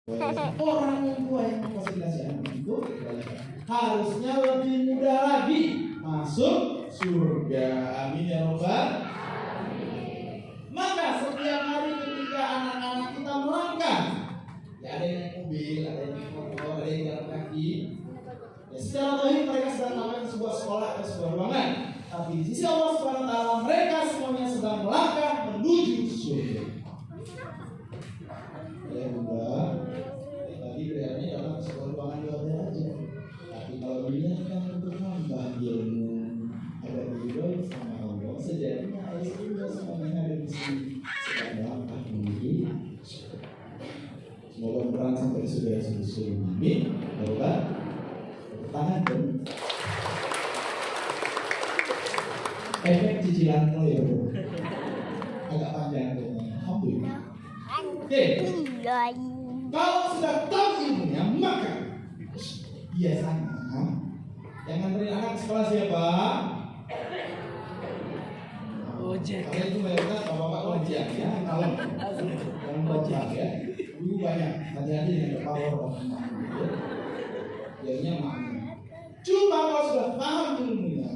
Orang yang tua yang memfasilitasi anak itu harusnya lebih mudah lagi masuk surga. Amin ya Rabbal. Maka setiap hari ketika anak-anak kita melangkah, ya ada yang naik mobil, ada yang naik motor, ada yang jalan kaki. Ya, secara zahir mereka sedang melangkah ke sebuah sekolah atau sebuah ruangan, tapi di sisi Allah Subhanahu wa taala mereka semuanya sedang melangkah menuju surga. Ya Bunda, tadi kelihatannya datang ke sebuah ruangan di hotel aja. Tapi kalau dilihat kan untuk nambah ilmu agar lebih baik sama Allah, sejatinya harus juga semuanya ada di sini sedang melangkah menuju surga. Semoga beneran sampai di surga susul. Amin. Baiklah. Tangan dong. Efek cicilan lo ya bro. Agak panjang tuh. Alhamdulillah. Oke. Kalau sudah tahu ilmunya, maka biasanya yang nganterin anak ke sekolah siapa? Ojek. Karena itu mayoritas bapak-bapak ojek ya. Kalau yang ojek ya, dulu banyak. Hati-hati dengan power. Jadinya makna. Cuma kalau sudah paham ilmunya,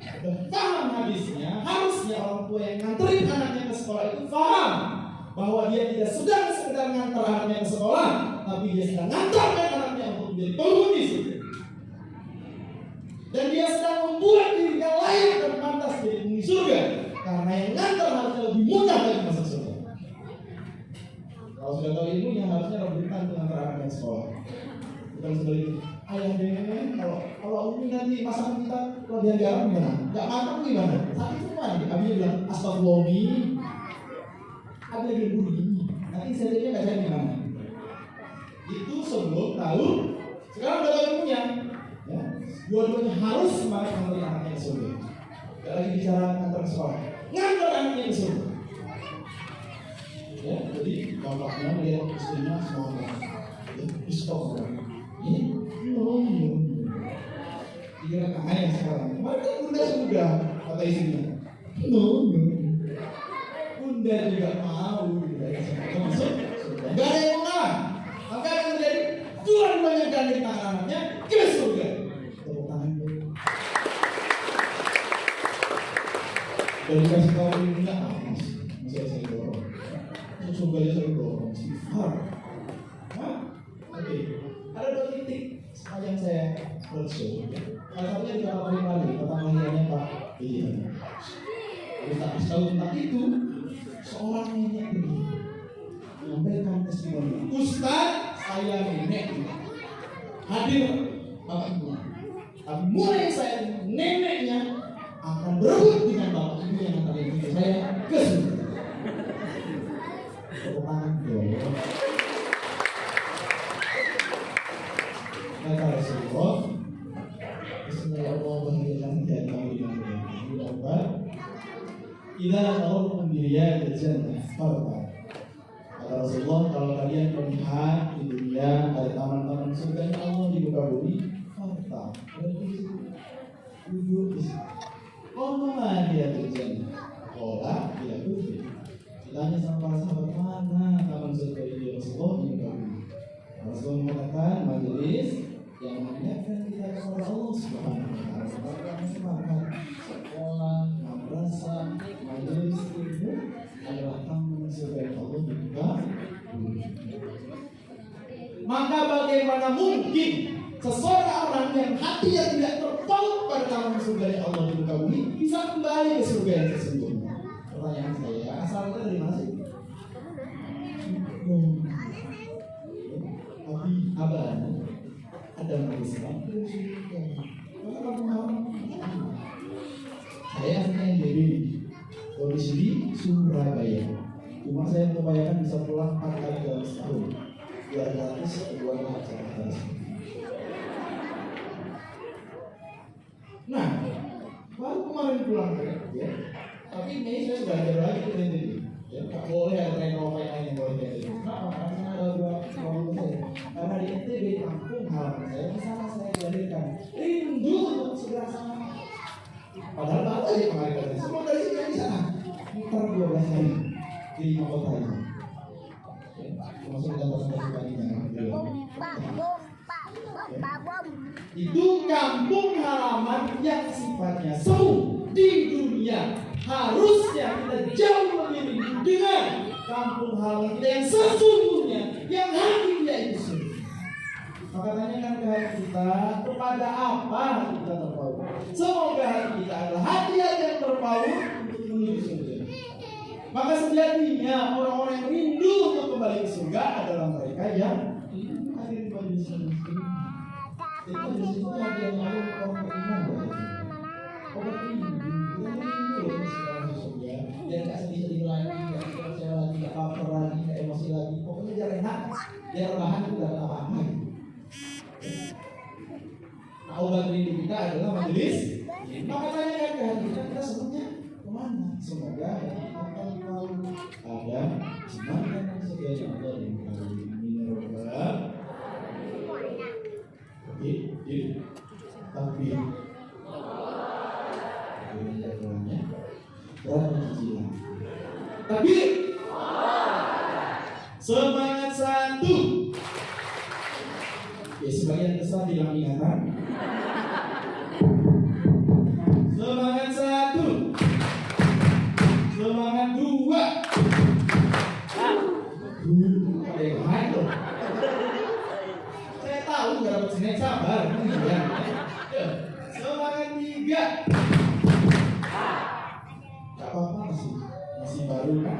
sudah paham hadisnya, harusnya orang tua yang nganterin anaknya ke sekolah itu paham bahwa dia tidak sedang sekedar ngantar anaknya ke sekolah, tapi dia sedang ngantarkan anaknya untuk menjadi penghuni surga. Dan dia sedang membuat dirinya layak dan pantas jadi penghuni surga, karena yang ngantar harusnya lebih mudah lagi masuk surga. Kalau sudah tahu ilmunya, harusnya rebutan untuk ngantar anaknya ke sekolah. Bukan sebaliknya. Ayah deh, kalau ini nanti masakan kita kelebihan garam gimana? Gak matang gimana? Sakit semua nih. Abinya bilang astagfirullah. Abi lagi begini. Nanti saya gak jadi gimana? Itu sebelum tahu. Sekarang udah tahu ilmunya. Ya, dua-duanya harus semangat mengantar anaknya ke surga. Gak lagi bicara ngantar ke sekolah. Ngantar anaknya ke surga. Ya, jadi bapaknya melihat istrinya semangat. Ya, istirahat. Ini Dikira kangen yang sekarang. Kemarin kan bunda sudah kata istrinya. Bunda juga mau masuk. Gak ada yang mengalah. Maka yang terjadi Tuhan banyak gandeng tangan anaknya ke surga. Tepuk tangan dulu. Dan dikasih tahu ibunya masih saya dorong. Surga aja saya dorong. Sifar. Oke. Ada 2 titik sepanjang saya roadshow. Salah satunya di Kota Paling-Paling, kota kelahirannya Pak Iya. Jadi tak tahu tentang itu, seorang nenek ini menyampaikan testimoni. Ustaz, saya nenek hadir Bapak Ibu. Tapi mulai saya neneknya akan berebut dengan Bapak Ibu yang antar ibu saya ke surga. Tepuk tangan dong. Kata Rasulullah, Bismillahirrahmanirrahim, dan kami yang berdoa, "Idza ra'awtum biriyadil jannah farqa." Kata Rasulullah, kalau kalian melihat di dunia ada taman-taman surga Allah di muka bumi, farqa. Duduk di situ. Qala dia jannah. Qala dia duduk. Ditanya sama para sahabat, mana taman surga ini Rasulullah di muka bumi? Rasulullah mengatakan majelis yang mengingatkan kita kepada Allah Subhanahu wa taala. Semangat sekolah, madrasah, majelis ilmu adalah taman surga Allah di muka bumi. Maka bagaimana mungkin seseorang yang hatinya tidak terpaut pada taman surga Allah di muka bumi bisa kembali ke surga yang sesungguhnya? Pertanyaan saya, asalnya dari mana sih? Tapi abang ada Islam saya aslinya dari kondisi di Surabaya. Cuma saya membayangkan bisa pulang 4 kali dalam setahun. 200 acara. Nah, baru kemarin pulang ya. Tapi ini saya sudah ada lagi ke NTB. Ya, nggak boleh ada renova yang boleh NTB. Kenapa? Karena ada 2 kelompok saya. Karena di NTB kampung halaman saya, misalnya saya dilahirkan rindu untuk segera sama. Padahal baru aja kemarin dari semua dari sini di sana. Mutar 12 hari di 5 kota ini. Termasuk kantor-kantor pribadinya. Itu kampung halaman yang sifatnya semu di dunia. Harusnya kita jauh lebih rindu dengan kampung halaman kita yang sesungguhnya, yang hakikatnya itu sendiri. Maka tanyakan ke hati kita, kepada apa kita terpaut? Semoga hati kita adalah hati-hati yang terpaut untuk menuju surga. Maka sejatinya orang-orang yang rindu untuk kembali ke surga adalah mereka yang hadir di majelis surga. Jadi majelis itu ada yang lalu orang beriman. Orang beriman, kita rindu untuk sekarang surga. Biar gak sedih-sedih lagi, gak kecewa lagi, gak baper lagi, gak emosi lagi. Pokoknya biar enak, biar bahan itu gak apa-apa. Nah, obat rindu kita adalah majelis. Maka tanyakan ke hati kita sebenarnya kemana? Semoga kita tahu ada semangat yang sedianya Allah yang kami mineral. Tapi tapi semangat satu. Ya, sebagian besar bilang ingatan. Semangat satu. Semangat dua. Ada yang lain loh. Saya tahu nggak dapat sini, sabar. Semangat tiga. Gak apa-apa, masih baru kan?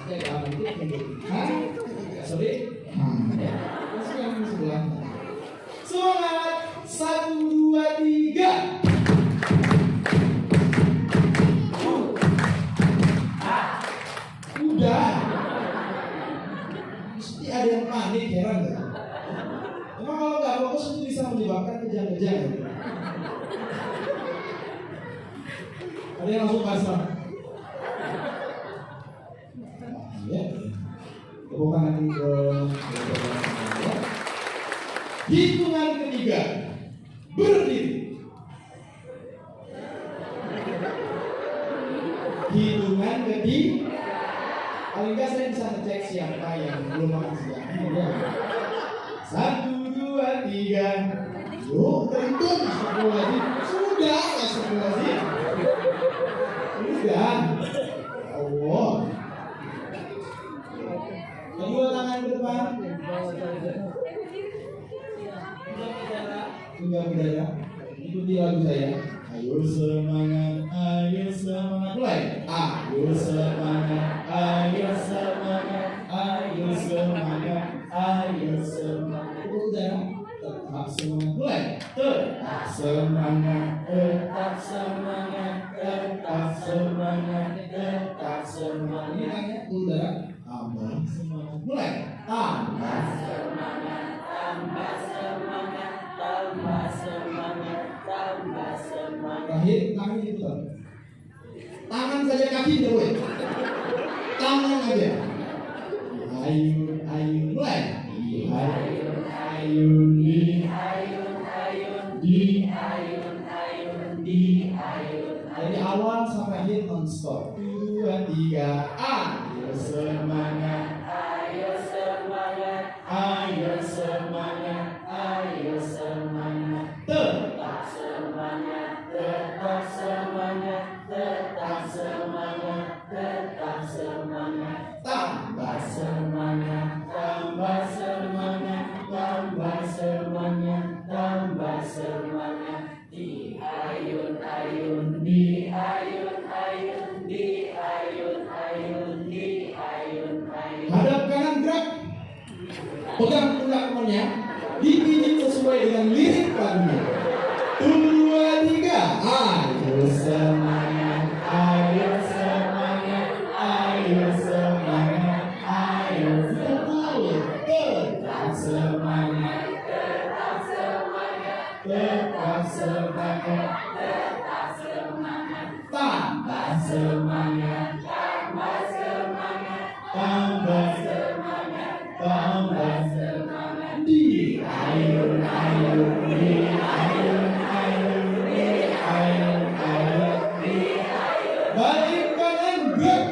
Ada yang nanti sorry. Ya, masih yang di sebelah. Semangat 1, 2, 3. Udah. Mesti ada yang panik, heran gak? Emang kalau gak fokus itu bisa menyebabkan kejang-kejang. Ada yang langsung pasrah. Ya. Tepuk tangan ke hitungan ketiga, berdiri. Hitungan ketiga, paling nggak saya bisa ngecek siapa yang belum makan siang. 1, 2, 3. Yuk, terhitung. Sudah, astagfirullahaladzim. Sudah. Allah. Kedua tangan ke depan. Tunggal udara. Ikuti lagu saya. Ayo semangat, mulai. Ayo semangat, ayo semangat. Udara. Tetap semangat, mulai. Tetap semangat, tetap semangat, tetap semangat, tetap semangat. Ini nanya udara. Tambah semangat, mulai. Tambah semangat, tambah semangat, tambah semangat, tambah semangat. Terakhir, tangan diputar. Tangan saja, kaki tidak boleh. Tangan aja. Ayun, ayun, mulai. Ayun, ayun, di ayun, ayun, di ayun, ayun, di ayun. Dari awal sampai akhir non-stop. 2, 3, ayo semangat, ayo semangat, ayo semangat, ayo semangat. Tetap semangat, tetap semangat, tetap semangat, tetap semangat. Tambah semangat, tambah semangat, tambah semangat, tambah semangat. Di ayun, ayun, di ayun, ayun, di ayun, ayun, di ayun, ayun. Hadap kanan gerak. Pegang pundak temannya. Dipijit sesuai dengan lirik lagunya. 2, 3. Ayo semangat, ayo semangat, ayo semangat, ayo semangat. Tetap semangat, tetap semangat, tetap semangat, tetap semangat. Tambah semangat, tambah semangat, tambah semangat, tambah semangat. Di ayun, ayun, di ayun, ayun, di ayun, ayun, di ayun. Balik kanan gerak.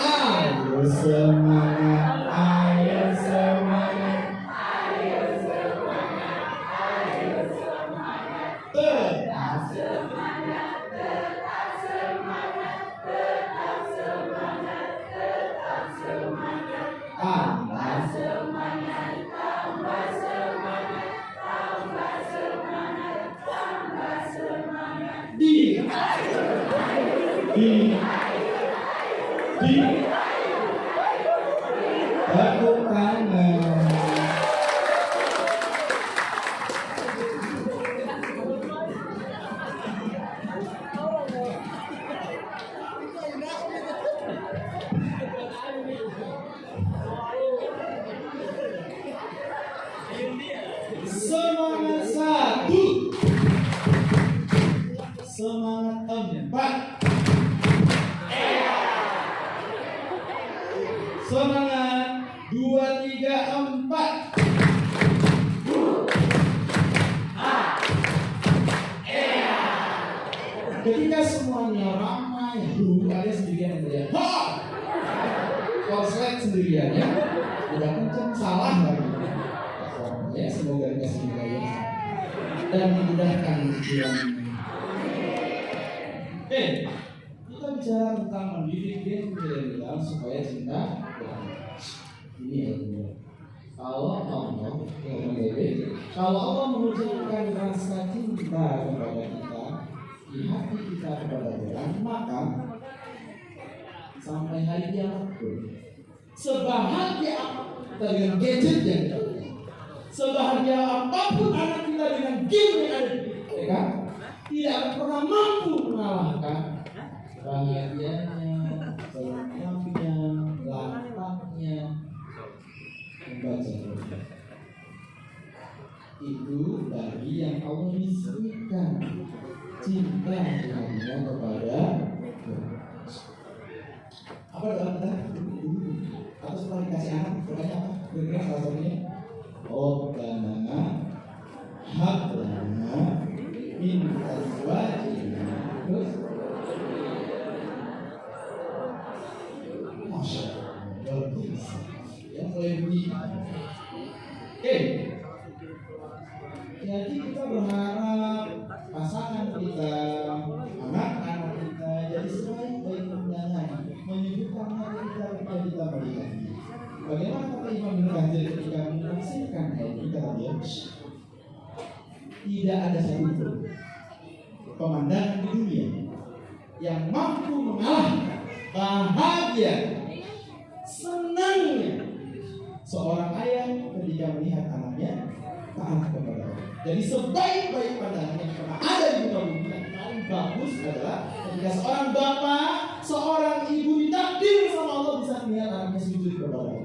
Ayo semangat, ayo semangat, di tepuk tangan. Semangat satu, semangat empat, semangat 2, 3, 4. Ketika semuanya ramai, ada sendirian yang teriak, ha! Korslet sendirian ya, udah kenceng salah lagi. Ya, semoga dikasih hidayah dan dimudahkan jalan. Kita bicara tentang mendidik milenial supaya cinta. Ini ya, kalau Allah menunjukkan rasa cinta kepada kita di hati kita kepada Tuhan, maka sampai hari kiamat pun sebahagia kita dengan gadget yang kita, sebahagia apapun anak kita dengan game yang ada, ya kan? Tidak akan pernah mampu mengalahkan bahagianya, selengkapnya, lapangnya membaca Quran. Itu bagi yang Allah miskinkan cinta hatinya kepada Tuhan. Apa dalam kita? Atau setelah dikasih anak, bertanya apa? Kira-kira salah satunya Rabbana hab lana min azwajina. Terus Masya Allah, ya lebih. Oke, jadi kita berharap pasangan kita, anak-anak kita jadi sebaik-baik undangan menyebutkan hati kita ketika kita melihat. Bagaimana kata Imam Ibnu Katsir ketika menafsirkan ayat ini, kata dia, tidak ada satupun pemandangan di dunia yang mampu mengalahkan bahagia, senangnya seorang ayah ketika melihat anaknya taat kepada Allah. Jadi sebaik-baik pandangan yang pernah ada di muka bumi yang paling bagus adalah ketika seorang bapak, seorang ibu ditakdir sama Allah bisa melihat anaknya sujud kepada Allah.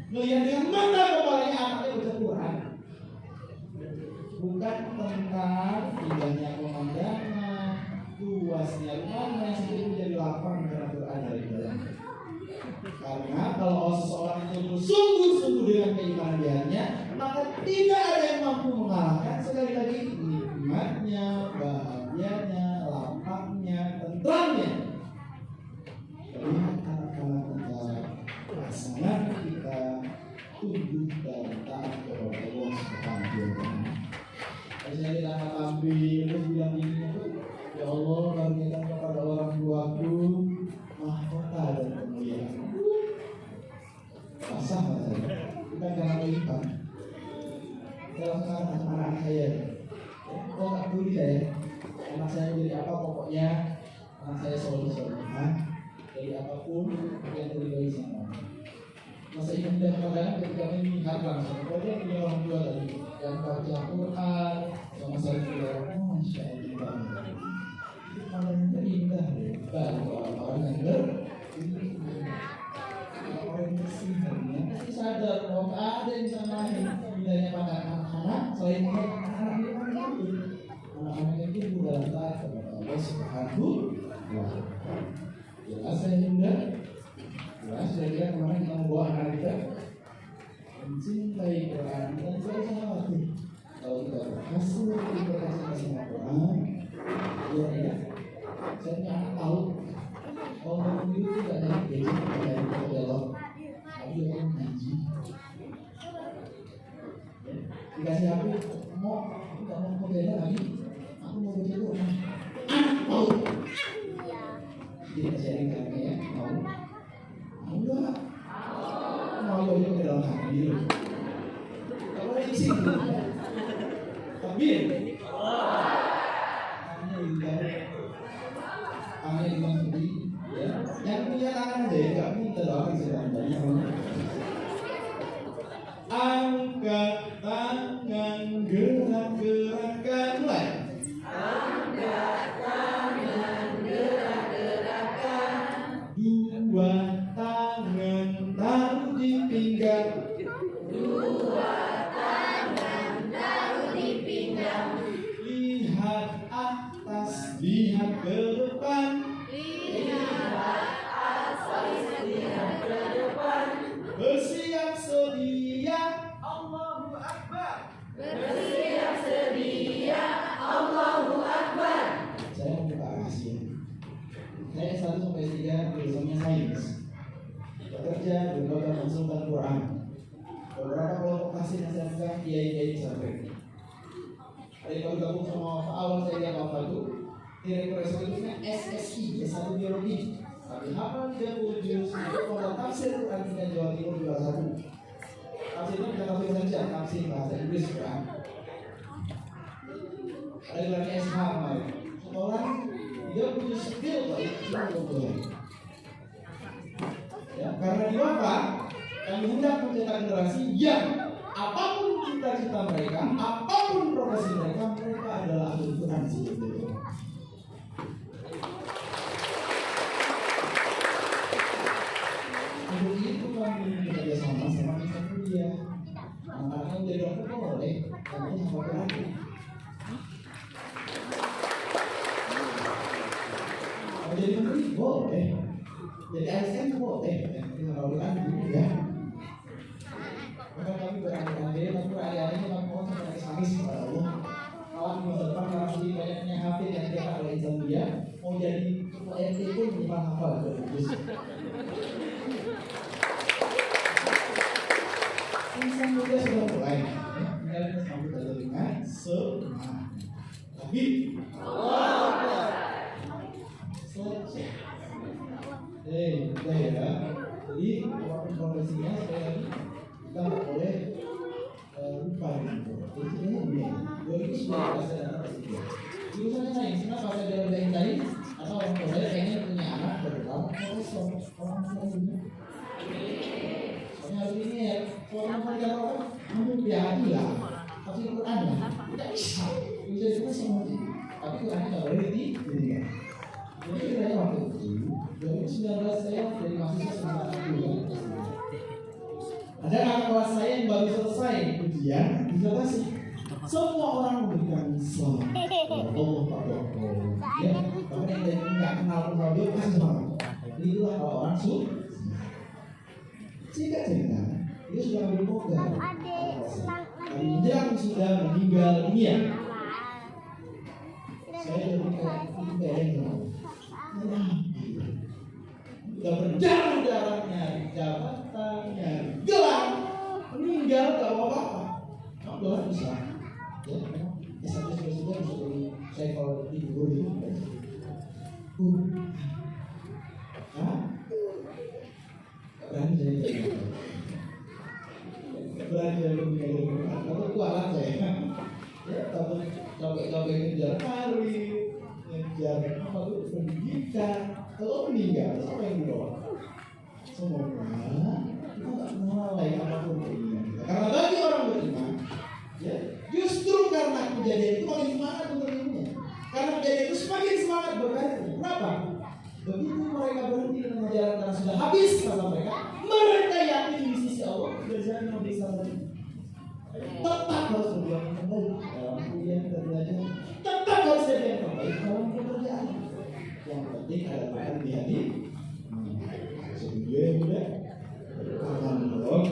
Melihat dengan mata kepalanya anaknya baca Quran. Bukan tentang indahnya pemandangan, luasnya rumahnya, seperti itu jadi lapang dengan Quran dari dalam. Karena kalau seseorang itu bersungguh-sungguh dengan keimanannya, maka tidak ada yang mampu mengalahkan sekali lagi nikmatnya, bahagianya, lapangnya, tentramnya. Lihat anak-anak kita, pasangan kita tunduk dan taat kepada Allah Subhanahu wa Ta'ala. Saya kita tampil terus bilang ini, ya Allah karuniakan kepada orang tuaku mahkota dan kemuliaan. Pasah saya, bukan karena lipat. Dalam anak-anak saya, oh tak peduli saya, anak saya jadi apa pokoknya anak saya soleh-solehah, dari apapun yang terjadi sama. Masa indah kadang ketika kami melihat langsung, kepada punya orang tua tadi yang baca Quran, sama saya juga, masya Allah, itu paling terindah bagi orang-orang yang orang bersih hatinya, pasti sadar bahwa ada yang sama indahnya pada anak-anak selain anak-anak itu anak-anak itu dalam taat kepada Allah Subhanahu wa Ta'ala. Jelas saya indah. Jelas kira-kira kemana kita membawa anak kita mencintai Quran dan saya sangat kalau kita berhasil berkasih sama Quran, ya saya punya anak tahu orang itu tidak ada gadget dari dalam, tapi dia mengaji. Dikasih HP, mau tidak mau beda lagi, aku mau baca Quran. Anak mau, jadi sharing kami ya, mau nggak? Mau aja ke dalam hati dulu. Kalau ada isi, takbir. Kami indah, kami cerita banyak. Angkat tangan, gerak-gerakkan, mulai. Angkat tangan, gerak-gerakkan. Dua tangan taruh di pinggang. Dua tangan taruh di pinggang. Lihat atas, lihat ke depan. Lihat atas, lihat ke depan. Bersiap sedia, Allahu Akbar. Bersiap sedia, Allahu Akbar. Saya buka rahasia. Saya S1 sampai S3 jurusannya sains. Bekerja di lembaga konsultan Quran. Beberapa kelompok kasih yang saya pegang kiai-kiai pesantren. Dari baru gabung sama awal saya di awal itu, direktur eksekutifnya SSI, S1 Biologi. Tapi hafal 30 juz itu kalau tafsir Quran dengan Jawa Timur juara 1. Tafsirnya bukan tafsir saja, tafsir bahasa Inggris Quran. Ada gelarnya SH kemarin. Sekolah 30 juz skill baik cuma 20 hari. Ya, karena di Wafa kami hendak mencetak generasi yang apapun cita-cita mereka, apapun profesi mereka, mereka adalah ahli Quran seperti itu. Untuk itu kami bekerja sama Insan Mulia. Anak-anaknya menjadi dokter boleh, tapi sama Quran. Jadi menteri boleh, jadi ASN boleh, kalau Quran juga. Maka kami berandai-andai, tapi perayaan-nya kami mohon sama Islamis kepada Allah. Kalau di masa depan karena sedih banyaknya hafid yang kita oleh Insan Mulia, mau jadi ketua RT pun menyimpan hafal bagus. Insan Mulia sudah mulai, tinggal kita sambut dari dengan semangat. Lagi, selesai. Udah ya. Jadi apapun profesinya sekali lagi kita nggak boleh lupa gitu. Jadi sebenarnya 2019 ada presiden. Jurusannya sains, kenapa saya belajar sains? Atau orang tua saya pengen punya anak berkembang profesor, orang tua punya. Soalnya hari ini ya, orang kerja orang kamu biasa lah, tapi Quran lah, tidak bisa juga semua. Tapi Qurannya nggak boleh dihentikan. Jadi kiranya waktu itu 2019 saya dari mahasiswa sebentar dulu. Ada anak kelas saya yang baru selesai ujian disertasi. Semua orang memberikan salam. Allah Pak Doko. Ya, bahkan yang dari nggak kenal Ronaldo pasti banget. Itulah kalau orang singkat cerita, dia sudah ambil program. Tapi menjelang sudah meninggal dunia. Saya lebih kayak udah berdarah-darah nyari jabatan, nyari gelar, meninggal gak mau apa-apa. Kamu gelar bisa, ya memang S1 sudah bisa dari saya kalau tidur itu. Hah? Gak berani jadi gak berani jadi pemimpin. Atau kualat saya. Ya, takut capek-capek ngejar karir, ngejar apa itu pendidikan. Kalau meninggal, siapa yang dibawa? Semoga kita tak melalai apapun keinginan kita. Karena bagi orang beriman, ya, justru karena kejadian itu makin semangat untuk ilmunya. Karena kejadian itu semakin semangat berkarya. Kenapa? Begitu mereka berhenti dengan menjalankan sudah habis masa mereka, mereka yakin di sisi Allah sudah jadi memeriksa lagi. Tetap harus berjuang yang terbaik dalam kuliah dan belajar. Tetap harus jadi yang terbaik dalam pekerjaan. Yang penting ada Tuhan di hati. Setuju ya Bunda? Tangan dong.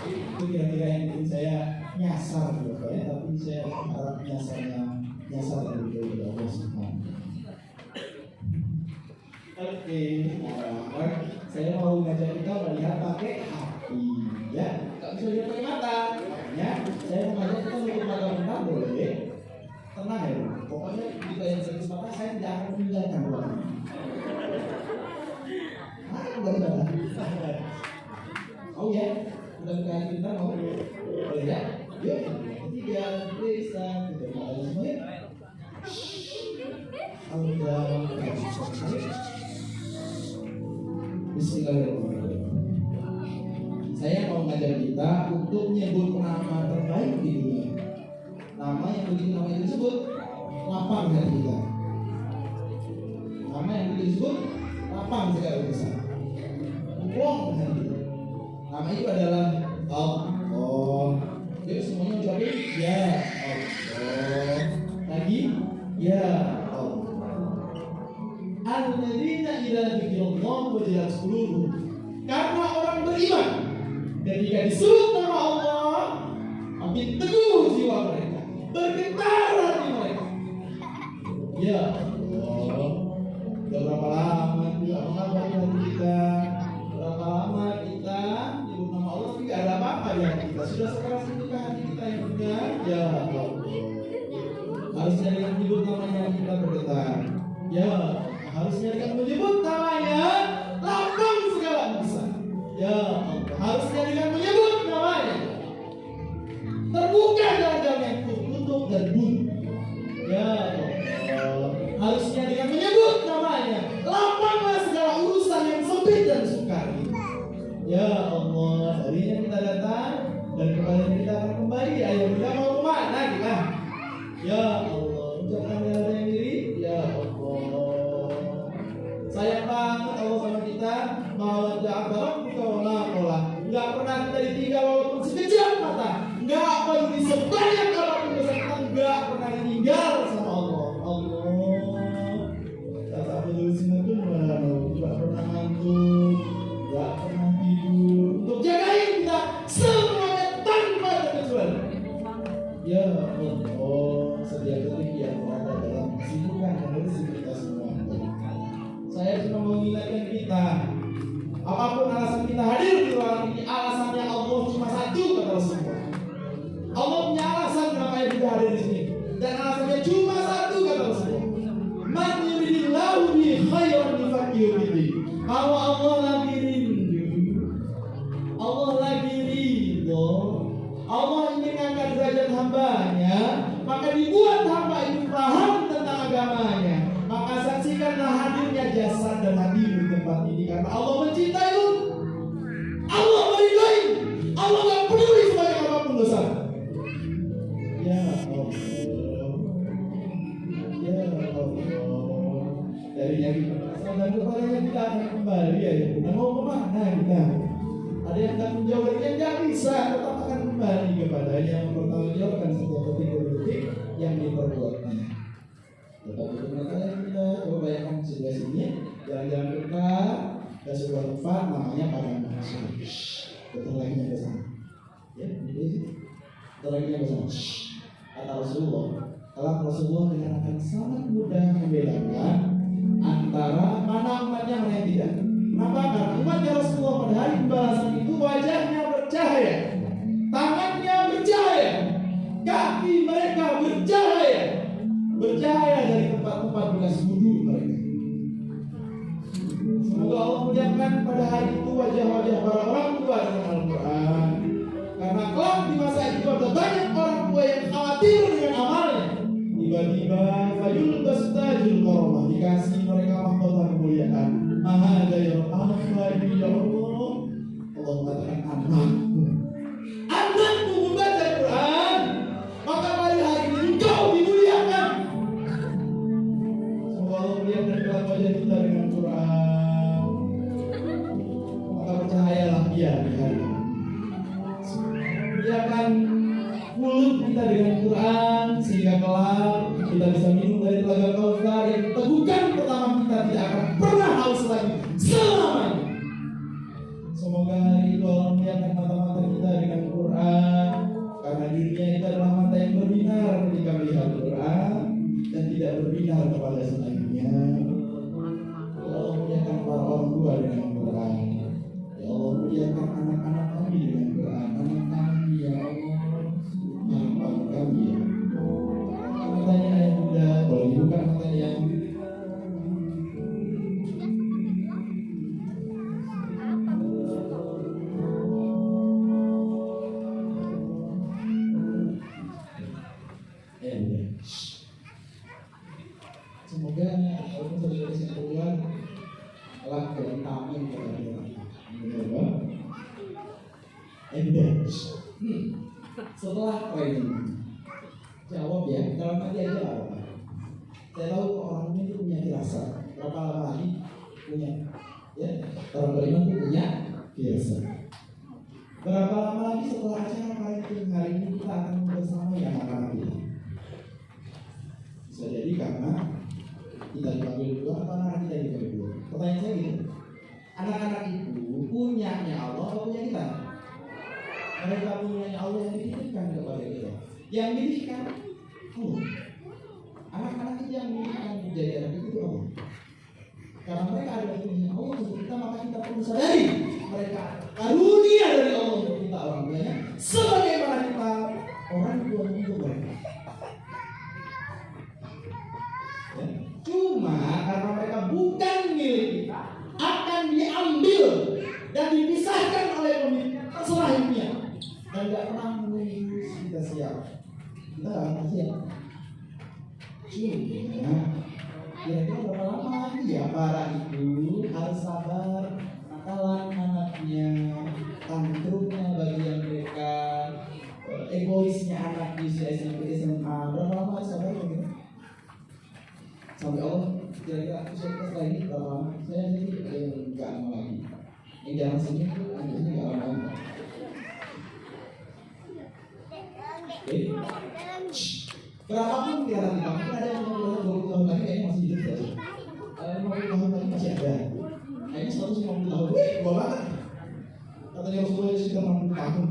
Itu kira-kira yang bikin saya nyasar gitu ya. Tapi saya harap nyasar dari Allah Subhanahu. Oke, saya mau ngajak kita melihat pakai hati, ya. Gak bisa lihat pakai mata, ya. Saya mau ngajak kita melihat mata benar boleh. Tenang ya, pokoknya jika yang serius mata saya tidak akan meninggalkan orang. Dari mana? Oh ya, udah bukan kita mau, boleh ya? Yuk, ketiga, bisa kita mulai semua. Udah, Bismillahirrahmanirrahim. Saya mau mengajak kita untuk menyebut nama terbaik di dunia. Nama yang begitu nama itu disebut lapang hati kita. Nama yang begitu disebut lapang segala urusan. Plong hati. Nama itu adalah Allah. Yuk semuanya ucapin ya Allah. Lagi ya Allah. Alladzina idza dzikirallah wajilat qulubuhum. Karena orang beriman ketika disebut nama Allah, makin teguh jiwa mereka, bergetar hati mereka. Ya Allah. Sudah berapa lama kita mengabari hati kita? Berapa lama kita nyebut nama Allah tapi gak ada apa-apa di hati kita? Sudah sekeras itu hati kita yang benar. Ya Allah. Harusnya dengan menyebut namanya kita bergetar. Ya, harusnya dengan menyebut namanya lapang segala urusan. Ya Allah. Harusnya dengan menyebut namanya terbuka jalan-jalan yang tertutup dan buntu. Ya Allah. Harusnya dengan menyebut namanya lapanglah segala urusan yang sempit dan sukar. Ya Allah. Harinya kita datang dan kepadanya kita akan kembali. Ayo kita mau kemana kita? Ya Allah. Ucapkan ada yang diri. Ya Allah. Sayang banget Allah sama kita. Mawaddah rabbuka wa ma qala. Enggak pernah kita ditinggal walaupun sekejap mata. Enggak peduli sebanyak apapun dosa kita, enggak pernah ditinggal sama Allah. Allah. Kata peduli sinatun enggak pernah ngantuk, enggak pernah tidur. Untuk jagain kita semuanya tanpa terkecuali. Ya Allah, setiap detik yang berada dalam kesibukan dan rezeki kita semua. Saya cuma mengingatkan kita, apapun alasan kita hadir di ruangan ini, alasannya Allah cuma satu, kata Rasulullah. Allah punya alasan kenapa kita hadir di sini, dan alasannya cuma satu, kata Rasulullah. Man yuridillahu bihi khairan yufaqihu fiddin. Kalau Allah lagi rindu, Allah lagi ridho, Allah ingin mengangkat derajat hambanya, maka dibuat hamba itu paham tentang agamanya. Maka saksikanlah hadirnya jasad dan hatimu di tempat ini, karena Allah mencintaimu, Allah meridai, Allah gak peduli sebanyak apapun dosa. Ya Allah, ya Allah. Dari yang kita dan kepadanya kita akan kembali ya. Kita mau kemana kita? Ada yang tak menjauh dari yang gak bisa, tetap akan kembali kepadanya, mempertanggungjawabkan setiap detik-detik yang diperbuatnya. Tetap itu makanya kita coba bayangkan situasinya, jalan-jalan dekat dan sebuah tempat namanya padang mahsyar. Betul lagi yang bersama. Ya, betul lagi yang bersama. Kata Rasulullah, kalau Rasulullah dengan akan sangat mudah membedakan antara mana umatnya mana yang tidak. Kenapa? Karena umatnya Rasulullah pada hari pembalasan itu wajahnya bercahaya, tangannya bercahaya, kaki mereka bercahaya, bercahaya dari tempat-tempat bekas wudhu mereka. Semoga Allah muliakan pada hari itu wajah-wajah para orang tua dengan Al-Quran. Karena kelak di masa itu ada banyak orang tua yang khawatir dengan amalnya. Tiba-tiba fayul bastajul koromah, dikasih mereka mahkota kemuliaan. Mahada ya anak lagi ya Allah. Allah mengatakan anakku, anakku membaca Al-Quran, maka pada hari ini engkau dimuliakan. Semoga Allah muliakan kelak wajah kita dengan Quran, maka bercahayalah dia di hari ini. Muliakan mulut kita dengan Quran, sehingga kelak kita bisa minum dari telaga Kautsar yang tegukan pertama kita tidak akan pernah haus lagi selamanya. Semoga hari itu Allah muliakan mata-mata kita dengan Quran, karena dirinya itu adalah mata yang berbinar ketika melihat Quran dan tidak berbinar kepada selainnya. Ya Allah muliakan para orang tua dengan Quran. Ya Allah muliakan anak-anak kami dengan Quran. Anak kami ya Allah, anak kami ya. Matanya yang muda, boleh dibuka matanya yang semoga evidence. Setelah training, jawab ya, dalam hati aja apa? Saya tahu orang ini punya firasat. Berapa lama lagi punya? Ya, orang beriman itu punya firasat. Berapa lama lagi setelah acara hari ini kita akan bersama ya anak-anak kita? Bisa jadi karena kita dipanggil dua atau anak kita dipanggil dua. Pertanyaan saya gitu, anak-anak itu punyanya Allah atau punya kita? Mereka punyanya Allah yang dititipkan kepada kita. Yang dititipkan Allah. Anak-anak itu yang dititipkan menjadi anak itu Allah. Karena mereka adalah punya Allah untuk kita, maka kita perlu sadari mereka karunia dari Allah untuk kita orang tuanya, sebagaimana kita orang tua untuk mereka. Ya. Cuma karena mereka bukan milik kita, akan diambil dan dipisahkan oleh pemilik terserah hidupnya, dan tidak pernah menunggu kita siap. Kita tidak akan siap. Cuma kira-kira berapa lama lagi ya para ibu harus sabar nakalan anaknya, tantrumnya bagian mereka, egoisnya anak di usia SMP SMA. Berapa lama harus sabar gitu? Sampai Allah kira-kira usia kita setelah ini berapa lama? Saya jadi nggak lama lagi. Yang jangan senyum tuh anaknya nggak lama lagi. Berapapun kira kita mungkin ada yang 20 tahun lagi kayaknya masih hidup ya. 50 tahun lagi masih ada. Kayaknya 150 tahun. Wih, gua banget. Katanya Rasulullah sudah 60 tahun.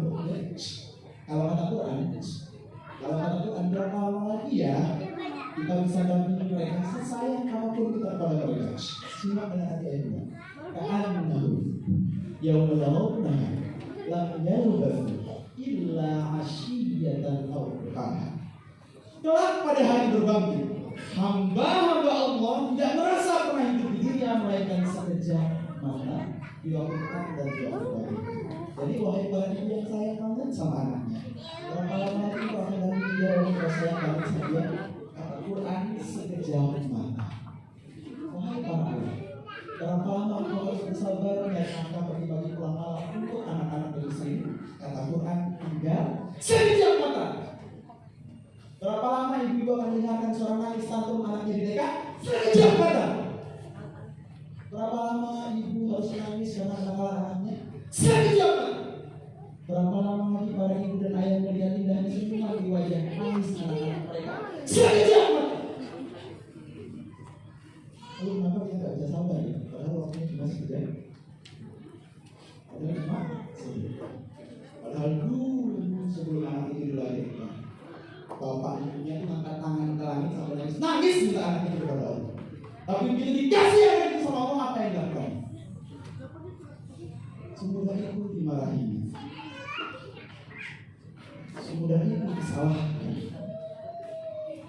Kalau kata Quran, berapa lama lagi ya kita bisa dampingi mereka sesayang apapun kita kepada mereka. Simak dengan hati ayatnya. Ka'annahu yaumul yaumna lam yalbathu illa 'ashiyatan aw duhaha. Kelak pada hari berbangkit, hamba-hamba Allah tidak merasa pernah hidup di dunia melainkan sekejap mata di waktu petang dan di waktu pagi. Jadi wahai para ibu yang sayang banget sama anaknya, berapa lama lagi kau akan dari dia orang sayang banget sama dia? Kata Quran sekejap mata. Wahai para ibu, berapa lama kau harus bersabar dan angka pagi-pagi pulang malam untuk anak-anak dari sini? Kata Quran tinggal sekejap mata. Berapa lama ibu akan mendengarkan suara nangis tantrum anaknya di TK? Sekejap mata. Berapa lama ibu harus menangis karena kenakalan anaknya? Sekejap mata. Berapa lama lagi para ibu dan ayah melihat indahnya senyuman di wajah nangis anak-anak mereka? Sekejap mata. Lalu kenapa kita tidak bisa sabar ya? Padahal waktunya cuma sekejap. Padahal cuma sekejap. Padahal dulu sebelum anak itu dilahirkan, bapak ibunya itu angkat tangan ke langit sampai nangis minta anak itu kepada Allah. Tapi begitu dikasih anak itu sama Allah, apa yang dilakukan? Semudah itu dimarahi, semudah itu disalahkan,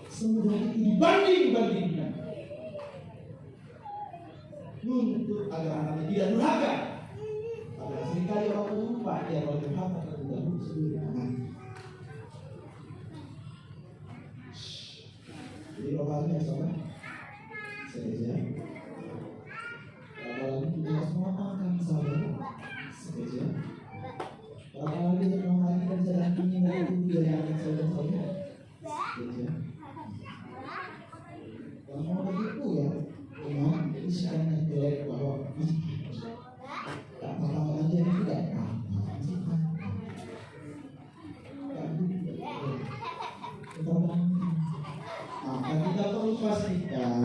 semudah itu dibanding-bandingkan, nuntut agar anaknya tidak durhaka. Padahal seringkali orang lupa dia kalau durhaka terdahulu sendiri anak. Jadi lokasinya sama sekejap. Apalagi kita harus mengatakan sabar sekejap. Apalagi terang lagi dan jalan ini itu dari anak saudara sekejap. Yang mau begitu ya, memang itu sekarang jelek bahwa tak apa-apa aja tidak maka kita perlu pastikan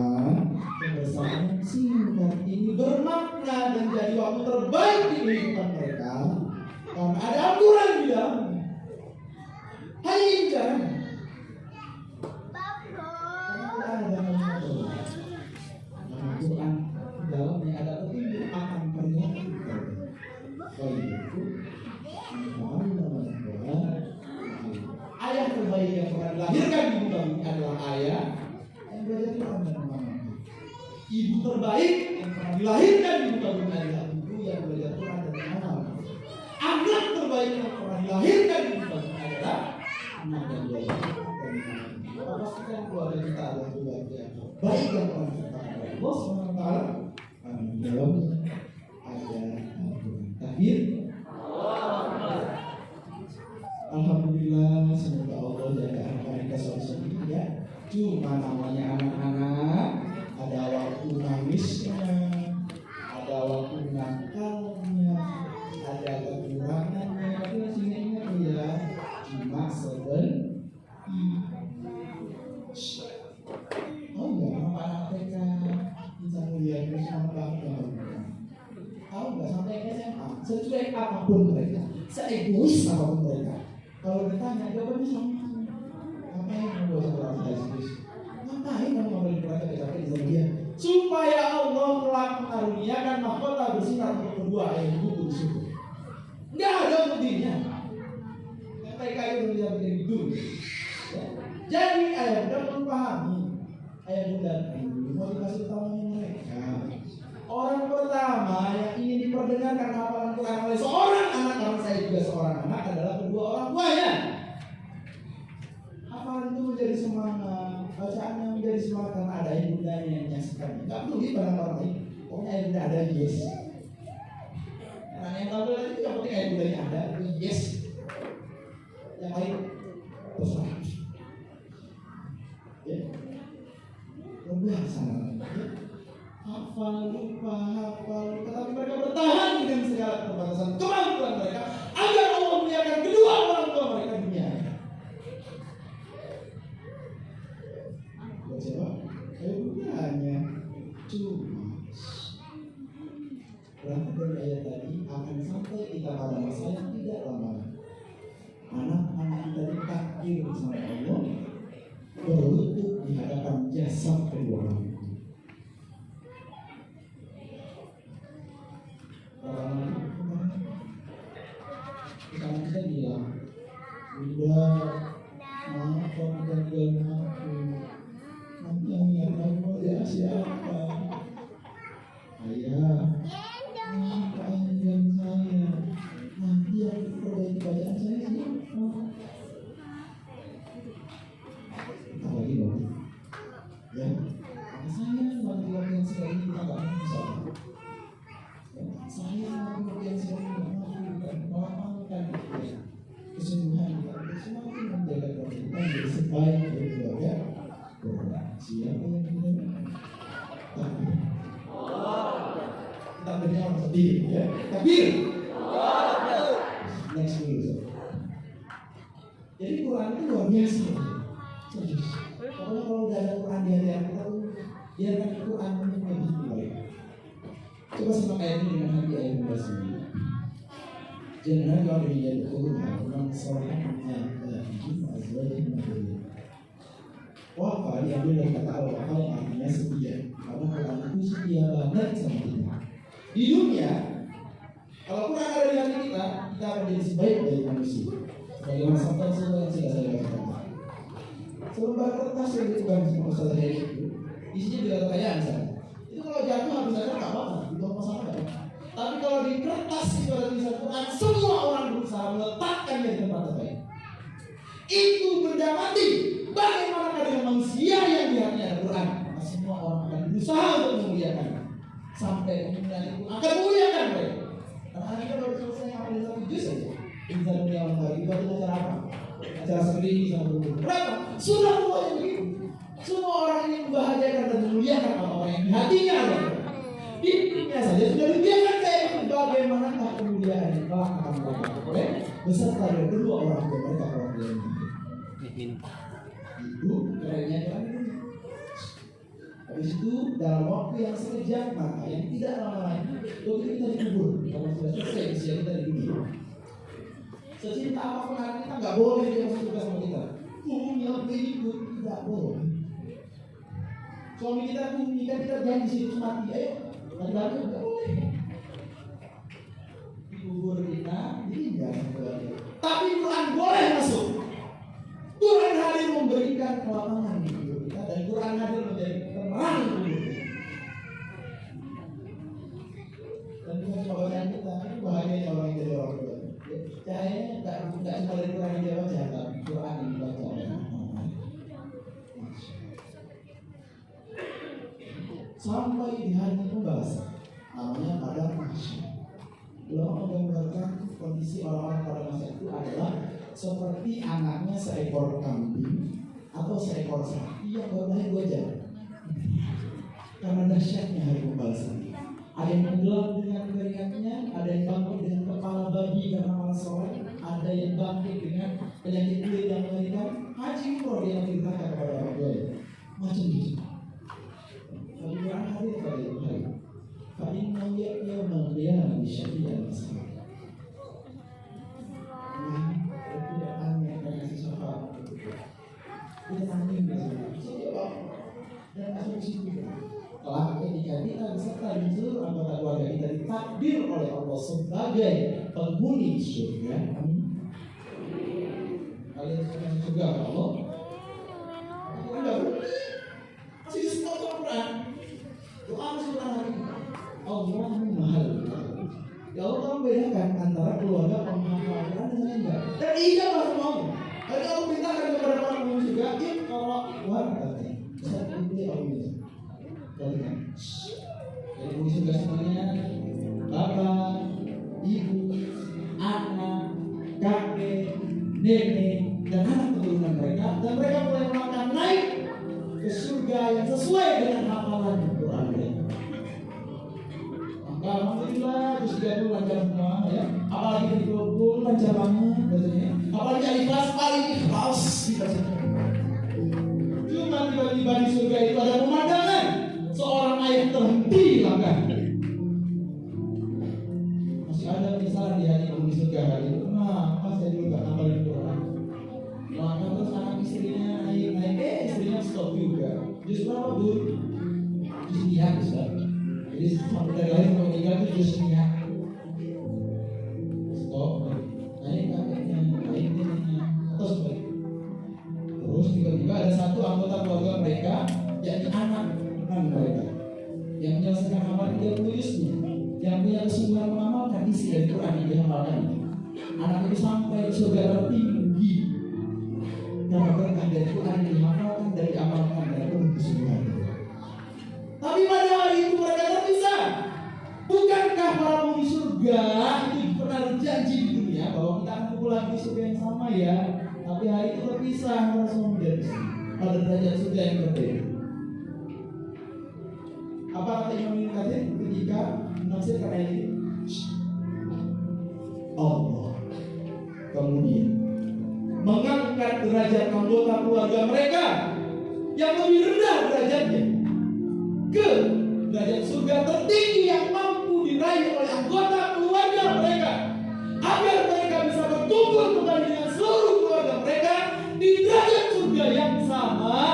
kebersamaan singkat ini bermakna dan jadi waktu terbaik di kehidupan mereka, karena ada aturan di dalamnya. Hanya ini caranya. Karena ada Al-Quran di dalamnya ada petunjuk akan perilaku. Kalau itu ayah terbaik yang pernah dilahirkan di muka bumi adalah ayah yang belajar Quran dan memahami. Ibu terbaik yang pernah dilahirkan di muka bumi adalah ibu yang belajar Quran dan memahami. Anak terbaik yang pernah dilahirkan di muka bumi adalah anak yang belajar Quran dan memahami. Maka pastikan keluarga kita adalah keluarga yang terbaik yang pernah diciptakan oleh Allah SWT. Dalam ada Al-Quran. Takbir. secuek apapun mereka, seegois apapun mereka, kalau ditanya jawabannya sama. Ngapain kamu bawa orang Yesus? Ngapain kamu ngobrolin mereka capek di zaman dia? Supaya Allah telah mengaruniakan mahkota bersinar untuk kedua ayat buku di situ. Nggak ada untuk dirinya. Mereka itu bisa bikin itu. Jadi ayah bunda perlu pahami. Ayah bunda itu mau dikasih tahunya mereka. Orang pertama yang ingin diperdengarkan hafalan Quran oleh seorang anak, karena saya juga seorang anak, adalah kedua orang tuanya. Hafalan itu menjadi semangat, bacaannya menjadi semangat karena ada ayah bundanya yang menyaksikan. Gak perlu barang orang lain. Pokoknya ayah bunda ada, yes. Nah yang tahu itu yang penting ayah bundanya ada, yes. Yang lain terserah. Ya, luar biasa. Hafal, lupa, tetapi mereka bertahan dengan segala keterbatasan kemampuan mereka agar Allah memuliakan kedua orang tua mereka di dunia. Buat siapa? Hanya cuma. Berarti dari ayat tadi akan sampai kita pada masa yang tidak lama. Anak-anak kita ditakdir sama Allah berlutut di hadapan jasad kedua orang. Kalau kita bilang, Bunda, maafkan dan aku. Nanti yang ingat aku ya siapa? Ayah, maafkan dan saya. Nanti yang perbaiki bacaan saya siapa? Apalagi dong, ya. Saya laki-laki yang sekali kita nggak bisa. Saya laki-laki yang sekali melakukan kesungguhan kita semakin menjaga kehidupan yang sebaik dari keluarga. Siapa yang kita takbir orang sedih, ya. Takbir. Next dulu. Jadi Quran itu luar biasa. Pokoknya kalau udah ada Quran di hati kita tuh biarkan Quran lebih baik. Coba simak ayat ini dengan hati ayat yang sendiri. Jangan kalau dia berkurang, orang soalnya Wafa diambil dari kata al-wafa yang artinya setia. Karena Quran itu setia banget sama kita. Di dunia, kalau Quran ada di hati kita akan jadi sebaik dari manusia. Sebagaimana sabda Rasulullah yang sudah saya katakan. Selembar kertas yang ditegang sama Ustaz Heri itu isinya juga kekayaan saya. Itu kalau jatuh habis aja nggak apa-apa, itu masalah nggak. Tapi kalau di kertas itu ada tulisan Quran, semua orang berusaha meletakkannya di tempat terbaik. Itu benda mati. Bagaimana dengan manusia yang di hatinya ada Quran? Maka semua orang akan berusaha untuk memuliakan. Sampai kemudian itu akan memuliakan mereka. Karena kita baru selesai ngambil satu juz saja. Bisa dunia orang baik. Itu acara apa? Acara skripsi sama guru. Berapa? Sudah mulai begitu. Semua orang ingin membahagiakan dan memuliakan orang yang di hatinya ada. Di dunia saja sudah dibiarkan kayak itu. Bagaimanakah kemuliaan yang telah akan mereka oleh beserta dari kedua orang tua mereka kalau dia itu kerennya kan. Habis itu dalam waktu yang sekejap maka yang tidak lama lagi waktu kita dikubur. Kalau sudah selesai usia kita di dunia. Secinta apapun hati kita nggak boleh dia masuk tugas sama kita. Punya berikut tidak boleh. Suami kita bumi kan kita jangan di situ mati. Ayo mati nggak boleh. Dikubur kita ditinggal. Tapi Quran boleh masuk. Quran hadir memberikan kelapangan di hidup kita dan Quran hadir menjadi penerang di hidup kita. Dan dengan pembacaan kita ini bahagia orang yang jadi orang tua. Cahayanya nggak cuma dari Quran yang dia baca, tapi Quran yang dibaca. Sampai di hari pembahasan, namanya pada mahsyar. Ulama menggambarkan kondisi orang-orang pada masa itu adalah seperti anaknya seekor kambing atau seekor sapi yang baru lahir 2 jam. Karena dahsyatnya hari pembalasan. Ada yang tenggelam dengan keringatnya, ada yang bangkit dengan kepala babi karena malas sholat, ada yang bangkit dengan penyakit kulit yang mengerikan. Haji umroh dia yang ceritakan kepada orang tuanya. Macam-macam. Tapi Quran hadir pada itu hari. Fa'inna ya'yawna qiyamah di syafi'an masalah. sebagai penghuni surga, kalian sudah surga Allah. Enggak boleh. Masih disebut Al-Quran. Doa surah hari ini. Allahumma hal. Ya Allah, kamu bedakan antara keluarga penghafal Al-Quran dengan enggak. Dan iya lah mau. Kalau kamu mintakan kepada para penghuni surga, kalau warga bisa dipilih kalau bisa. Kalian. Jadi penghuni surga semuanya, bapak, ibu, anak, kakek, nenek, dan anak keturunan mereka, dan mereka mulai akan naik ke surga yang sesuai dengan hafalan Quran mereka. Maka alhamdulillah terus 30 lancar semua ya. Apalagi di 20 lancar banget biasanya. Apalagi ikhlas paling ikhlas kita saja. Cuma tiba-tiba di surga itu ada pemandangan seorang ayah terhenti langkah. Masih ada misalnya di hati penghuni surga hari itu. Kenapa saya dulu gak ngapalin Quran? Maka terus anak istrinya naik, istrinya stop juga. Justru apa Bu? Justru niat Ustaz. Jadi sampai dari lahir sampai meninggal itu justru niat. Stop. Naik kakeknya, naik neneknya, atau sebaliknya. Terus tiba-tiba ada satu anggota keluarga mereka, yakni anak mereka, yang menyelesaikan amal 30 juznya, yang punya kesungguhan mengamalkan isi dari Quran yang dihafalkan. Anak itu sampai ke surga tertinggi. Karena berkah dari Quran yang dihafalkan dan diamalkan dengan penuh kesungguhan. Tapi pada hari itu mereka terpisah. Bukankah para penghuni surga itu pernah berjanji di dunia bahwa kita akan kumpul lagi di surga yang sama ya? Tapi hari itu terpisah langsung dari pada derajat surga yang berbeda. Apa kata Imam Ibnu Katsir ketika menafsirkan ayat ini? Allah kemudian mengangkat derajat anggota keluarga mereka yang lebih rendah derajatnya ke derajat surga tertinggi yang mampu diraih oleh anggota keluarga mereka, agar mereka bisa berkumpul kembali dengan seluruh keluarga mereka di derajat surga yang sama.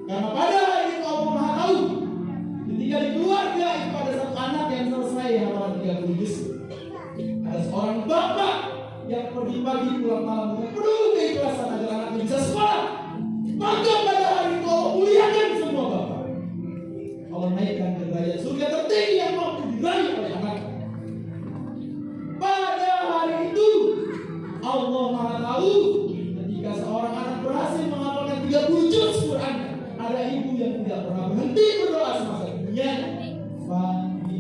Karena pada hari itu Allah Maha tahu. Ketika di keluarga itu ada satu anak yang selesai hafalan 30 juz. Ada seorang bapak yang pergi pagi pulang malam dengan penuh keikhlasan agar anaknya bisa sekolah. Maka pada hari itu Allah muliakan semua bapak. Allah naikkan ke derajat surga tertinggi yang mampu diraih oleh anak. Pada hari itu Allah Maha tahu. Ketika seorang anak berhasil menghafalkan 30 juz Quran, ada ibu yang tidak pernah berhenti berdoa semasa dunia. Pagi,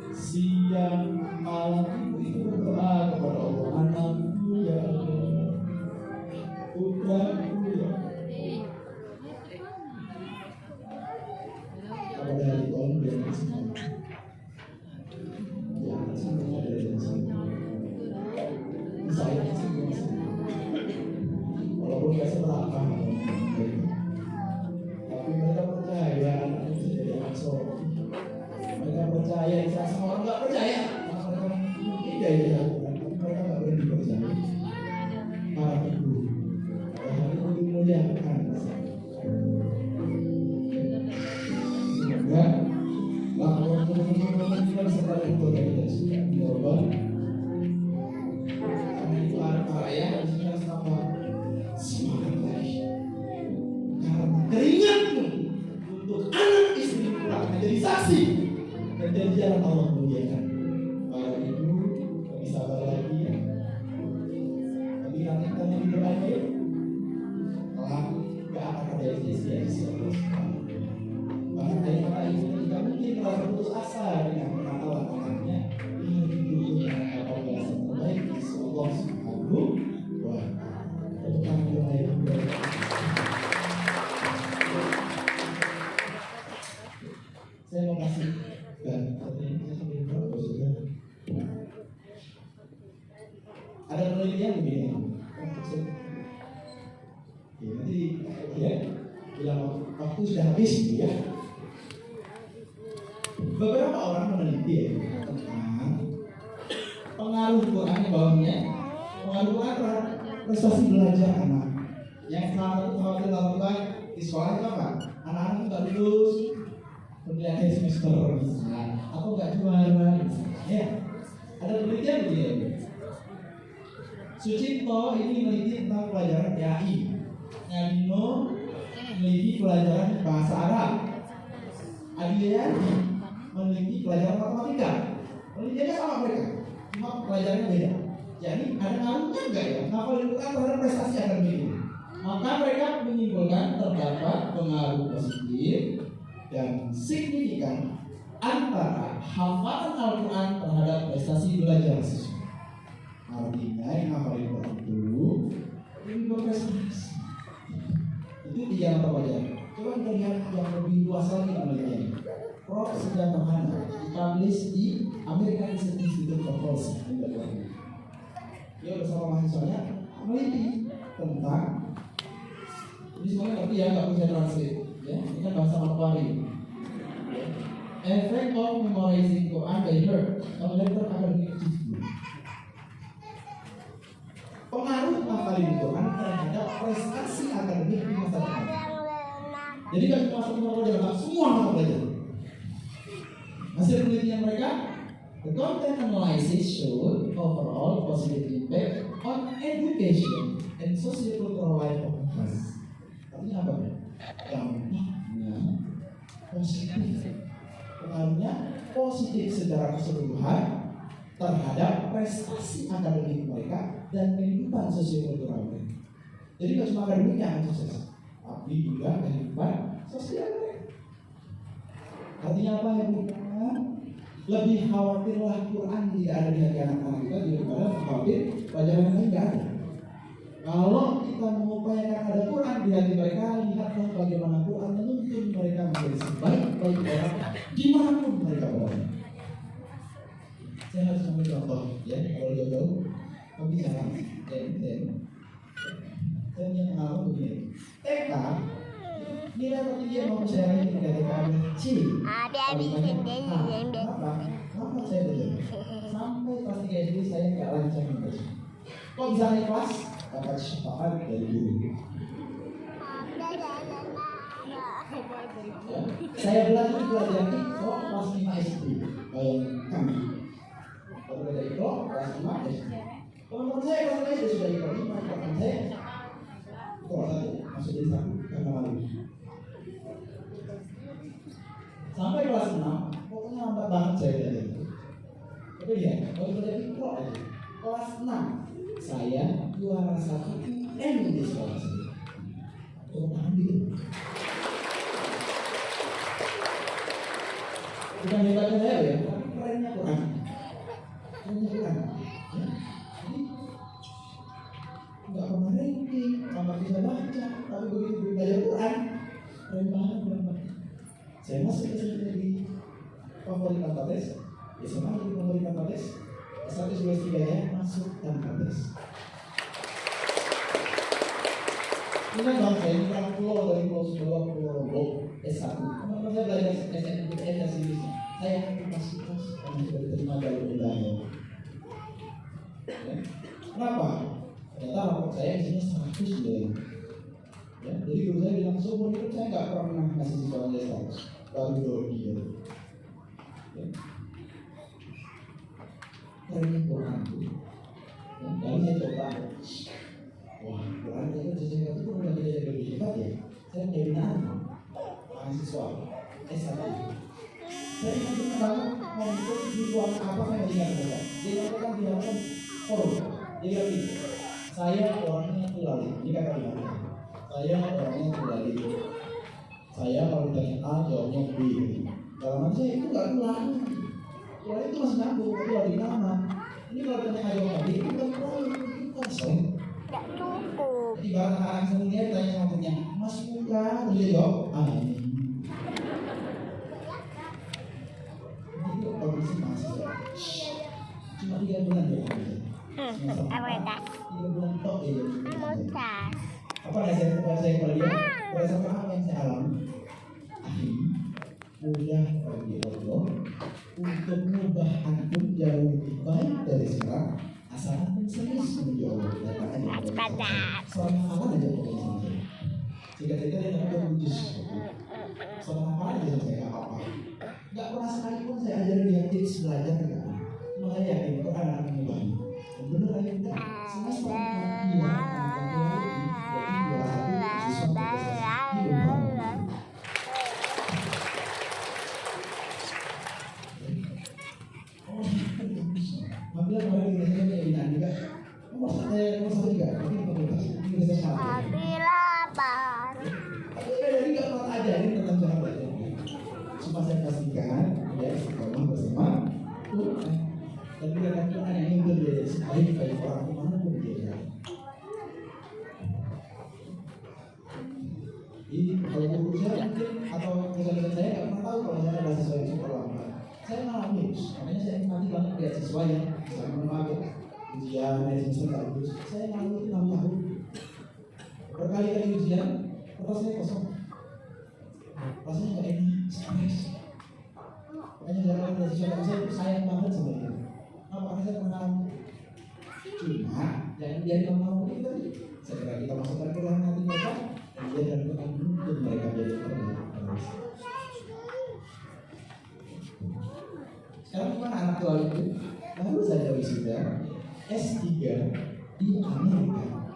siang, malam ibu itu berdoa kepada Allah. Anakku ya Allah, putraku ya Allah. Pada hari itu Allah bilang semua. Ya, semuanya ada di sini. Saya semua. Walaupun gak seberapa, tapi mereka percaya anak itu jadi anak soleh. Mereka percaya, semua orang nggak percaya. Mereka tidak ya, mereka nggak berani percaya. Para ibu, hari itu dimuliakan. Semoga lakukan teman-teman kita serta keluarga kita sudah berubah. Kami itu para ayah harusnya sama semangat lagi. Karena keringatmu untuk anak istri pulang menjadi saksi dan jadi jalan Allah muliakan. Para ibu lebih sabar lagi ya. Tapi nanti kita yang doain ya. Kelak gak akan ada sia-sia. Bahkan dari kata ibu kita mungkin merasa putus asa dengan penakalan anaknya. Ini dulu dengan apa yang terbaik di Allah Subhanahu wa Ta'ala. Saya mau kasih dan ada penelitian begini. Nanti ya bilang waktu sudah habis gitu ya. Beberapa orang meneliti tentang pengaruh Quran bawahnya, pengaruh Quran prestasi belajar anak Yang salah satu khawatir orang tua di sekolah itu apa? Anak-anak itu nggak lulus penilaian semester misalnya, atau nggak juara misalnya. Ya, ada penelitian begini. Sucipto ini meneliti tentang pelajaran PAI. Ngadino meneliti pelajaran bahasa Arab. Adiyani meneliti pelajaran matematika. Penelitiannya sama mereka, cuma pelajarannya beda. Jadi ada ngaruhnya enggak ya? Ngapalin Quran terhadap prestasi akademik ini? Maka mereka menyimpulkan terdapat pengaruh positif dan signifikan antara hafalan Al-Quran terhadap prestasi belajar siswa. Artinya yang ngapalin Quran itu berprestasi. Itu tiga mata pelajaran. Coba kita lihat yang lebih luas lagi penelitiannya. Prof. Sejak Mahana dipublish di American Institute of Policy. Dia bersama mahasiswanya meneliti tentang, ini semuanya ngerti ya, nggak bisa translate ya, ini kan bahasa Manokwari. Effect of memorizing Quran by heart on later academic achievement. Pengaruh hafalin Quran terhadap prestasi akademik di masa depan. Jadi kan masa depan semua mata pelajaran. Hasil penelitian mereka, the content analysis showed overall positive impact on education and socio-cultural life of the class. Artinya apa? Dampaknya positif. Pengaruhnya positif secara keseluruhan terhadap prestasi akademik mereka dan kehidupan socio-cultural mereka. Jadi tidak cuma akademiknya yang sukses, tapi juga kehidupan sosial mereka. Artinya apa ya Bu? Lebih khawatirlah Quran tidak ada di hati anak-anak kita daripada khawatir pelajaran lain tidak ada. Kalau kita mengupayakan ada Quran di hati mereka, lihatlah bagaimana Quran menuntun mereka menjadi sebaik-baik orang dimanapun mereka berada. Saya harus ambil contoh ya, kalau jauh-jauh kami jangan saya punya pengalaman begini. TK nilai tertinggi yang mau saya ini dari TK C. Kenapa saya belajar? Sampai kelas 3 SD saya nggak lancar membaca. Kok bisa naik kelas? Dapat syafaat dari guru. Ya. Saya belajar kok kelas 5 SD. Bayangkan. Kalau belajar kelas 5 SD. Teman-teman saya kelas 5 SD sudah ikut 5. Teman saya kelas 1 masuk di 1 karena malu. Sampai kelas 6, pokoknya lambat banget saya belajar. Tapi ya, kalau belajar Iqra aja, kelas 6 saya juara 1 UN di sekolah saya. Paham gitu? Bukan hebatnya saya ya, tapi kerennya Quran. Kerennya Quran. Ya. Jadi nggak pernah ranking, nggak bisa baca, tapi begitu belajar Quran, keren banget. Saya masuk ke sini di favorit tanpa tes, SMA di favorit tanpa tes, S1 sudah 3 ya masuk tanpa tes. Ini kan saya ini kan pulau dari pulau Sumbawa, pulau Lombok, S1. Teman-teman saya belajar SNMPTN dan sejenisnya. Saya masih tes karena sudah diterima jalur undangan. Ya. Kenapa? Ternyata rapor saya isinya 100 loh. Ya, jadi guru saya bilang seumur hidup saya nggak pernah ngasih siswa dia 100. Baru doi ya. Kerennya Quran itu. Ya, lalu saya coba. Wah, Quran itu saya itu udah belajar lebih hebat ya. Saya menjadi mahasiswa S1. Saya ingat banget untuk di ruang apa saya masih ingat saja. Dia katakan di hadapan forum. Dia bilang ini, saya orangnya tulali. Ini kata dia. Saya orangnya tulali. Saya kalau ditanya A jawabnya B. Dalam saya itu nggak pulang. Pulang itu masih nyambung, tapi lagi nama. Ini kalau ditanya A jawabnya B itu kan pulang, itu kosong. Nggak cukup. Jadi barang anak semuanya ditanya sama gurunya, Mas bukan, dia jawab ini. Itu kondisi mahasiswa. Cuma 3 bulan ya. 3 bulan tok ya. Apa nasihat saya kepada dia? Berdasarkan apa yang saya alami, mudah bagi Allah untuk mengubah antum jauh lebih baik dari sekarang, asal antum serius menuju Allah. Datang aja. Selama aman aja. Singkat cerita dia dapat kudus. Sama apa aja saya nggak apa-apa. Nggak pernah sekalipun saya ajarin dia tips belajar nggak. Cuma saya yakin itu anak-anak ini baik. Dan benar aja enggak. Semester iya. Apabila kemarin biasanya kayak gini juga, nomor satu juga, tapi ini bisa salah. Tapi dari nggak pernah ajarin tentang cara belajar. Cuma saya pastikan, ya istiqomah bersama Tuhan. Dan biarkan Tuhan yang ingin belajar sebaik-baik orang kemana pun dia jalan. Jadi kalau guru saya mungkin atau misalnya saya nggak pernah tahu kalau saya ada siswa yang super lambat. Saya malah lulus, makanya saya nikmati banget lihat siswa yang misalnya memakai ujian dari semester nggak lulus. Saya malu 6 tahun, berkali-kali ujian, kertasnya kosong, rasanya nggak enak, stres. Makanya saya lihat siswa saya sayang banget sama dia. Apakah saya pernah cuma jangan dia ngomong itu tadi. Segera kita masukkan ke ruang hati mereka dan dia dan kita menuntut mereka jadi orang. Sekarang gimana anak tua itu? Baru saja wisuda S3 di Amerika.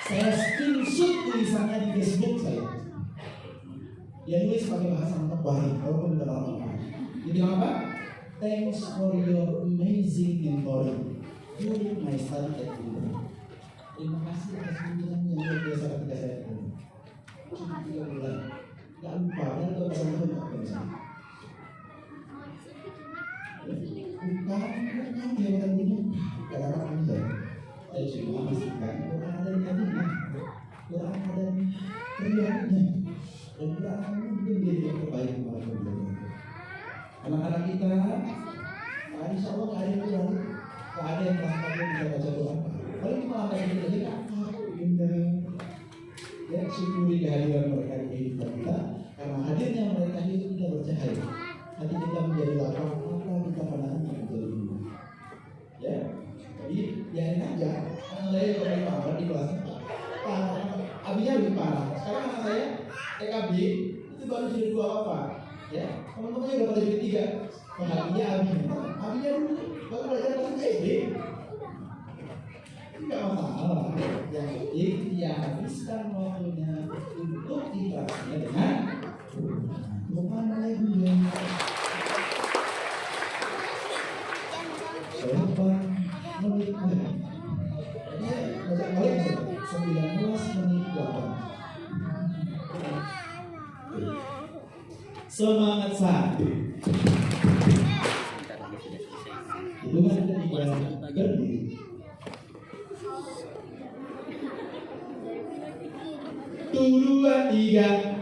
Saya screenshot tulisannya di Facebook saya. Dia nulis pakai bahasa yang baik, walaupun tidak lama. Dia bilang apa? Thanks for your amazing mentoring during my study at Google. Terima kasih atas bimbingan yang luar biasa ketika saya ketemu. Cuma 3 bulan. Gak lupa, dan itu pasal-pasal gak bisa. Bukan dia akan bunyi. Kadang-kadang ini saya cuma memastikan Quran ada di hatinya, Quran ada di perilakunya, dan Quran mungkin dia yang terbaik kepada kemudian. Anak-anak kita, insya Allah gak ada yang kurang, gak ada yang merasa bisa baca Quran. Paling cuma apa yang kita lihat, indah. Ya, syukuri kehadiran mereka di kehidupan kita. Karena hadirnya mereka itu kita bercahaya. Hati kita menjadi lapang, maka kita pandangan menjadi biru. Ya, jadi biarin aja. Anak saya yang paling parah di kelas abinya lebih parah. Sekarang anak saya TKB itu baru jadi 2 apa? Ya, teman-temannya udah pada jadi 3. Abinya dulu baru belajar kelas SD. Tidak masalah. Yang penting dia habiskan waktunya untuk interaksinya dengan Tuhan. Haleluya. Selepas menit lagi. Ini baca balik 19 menit 8. Semangat satu. Itu kan ketika berdiri. 2, 3.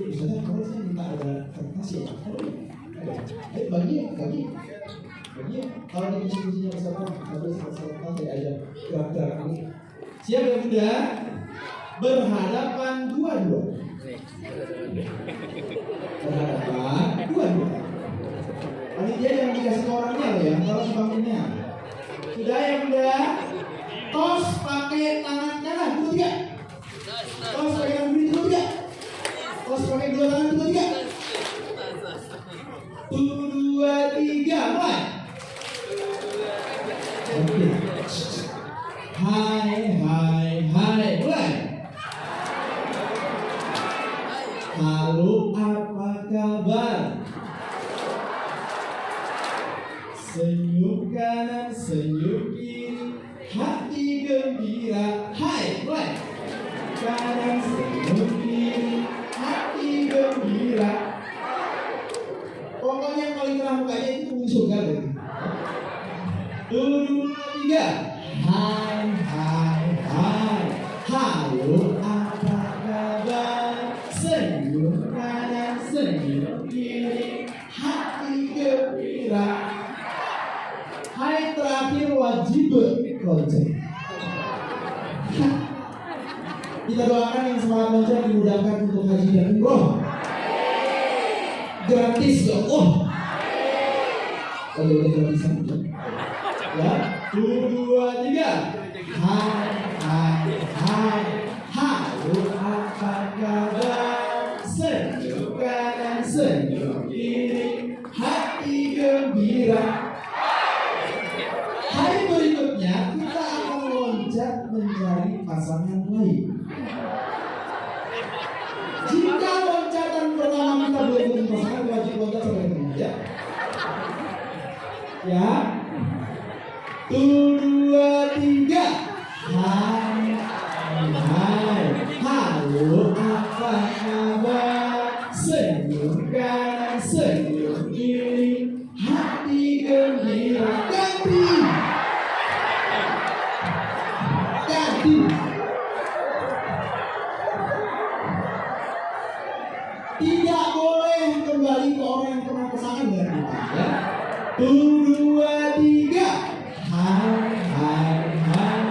Misalnya kalau saya minta ada kertas ya, bagi. Kalau di diskusinya bersama, habis selesai saya ajak gerak-gerak ini. Siap ya Bunda? Berhadapan dua-dua. Panitia yang dikasih ke orangnya loh ya, kalau sebangkunya. Sudah ya Bunda? Tos pakai tangan kanan, 2, 3. Tos pakai tangan kiri, 2, 3. Tos pakai 2 tangan, 2, 3. 2, 3, mulai. Oke. Hai, mulai. Halo, apa kabar? Senyum kanan, senyum kiri, hati gembira. Hai, mulai. Kanan, senyum kiri, hati gembira. Pokoknya yang paling terang mukanya itu penghuni surga deh. 2, 3. Hai. Halo, apa kabar? Senyum kanan, senyum kiri, hati gembira. Hai terakhir wajib lonceng. Kita doakan yang semangat lonceng dimudahkan untuk haji dan umroh. Gratis ya Allah. Kalau udah gratisan ya. 2, 3. Hai, hai, hai. Halo, apa kabar? Senyum kanan, senyum kiri, hati gembira. Hari berikutnya kita akan loncat mencari pasangan lain. Jika loncatan pertama kita belum ketemu pasangan, wajib loncat sampai ketemu ya. Ya. 1, 2, 3. Hai, hai. Halo, apa kabar? Senyum kanan, senyum kiri, hati gembira. Ganti. Ganti. Tidak boleh kembali ke orang yang pernah pasangan dengan kita ya. 1, 2, 3. Hai, hai, hai.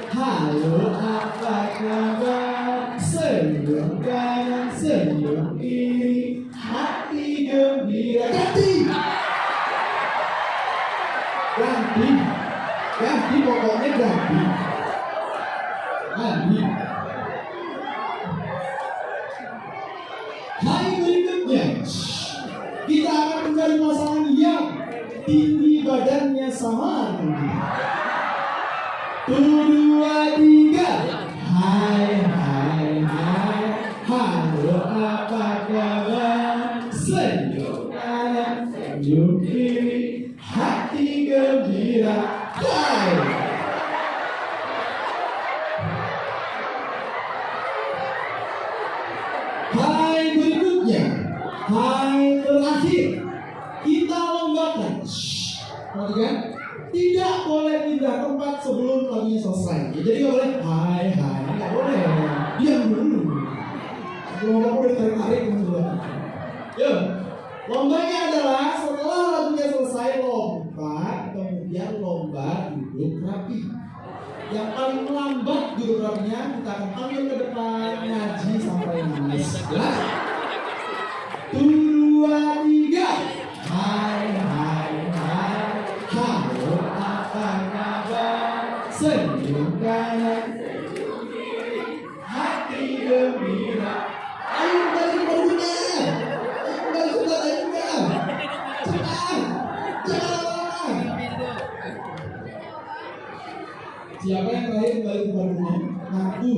Halo, apa kabar? Senyum kanan, senyum kiri, hati gembira. Ganti. Ganti. Ganti, pokoknya ganti. Ganti. Hari berikutnya kita akan mencari pasangan yang tinggi badannya sama dengan kita. 1, 2, 3. Hai, hai, hai. Halo, apa kabar? Senyum kanan, senyum kiri, hati gembira. Hai. Hai berikutnya, hai terakhir, kita lombakan. Perhatikan, tidak boleh pindah tempat sebelum lagunya selesai. Jadi nggak boleh hai hai, nggak boleh. Diam dulu. Sebelum kamu ditarik-tarik dulu. Yuk, lombanya adalah setelah lagunya selesai lompat, kemudian lomba duduk rapi. Yang paling lambat duduk rapinya kita akan panggil ke depan ngaji sampai nangis. Jelas? 1, 2, 3. Hai, hai, hai. Halo, apa kabar? Senyum kanan, senyum kiri, hati gembira. Ayo kembali ke barunya. Ayo kembali sudah, ayo kembali. Cepat. Jangan lama-lama. Siapa yang terakhir kembali ke barunya? Ngaku.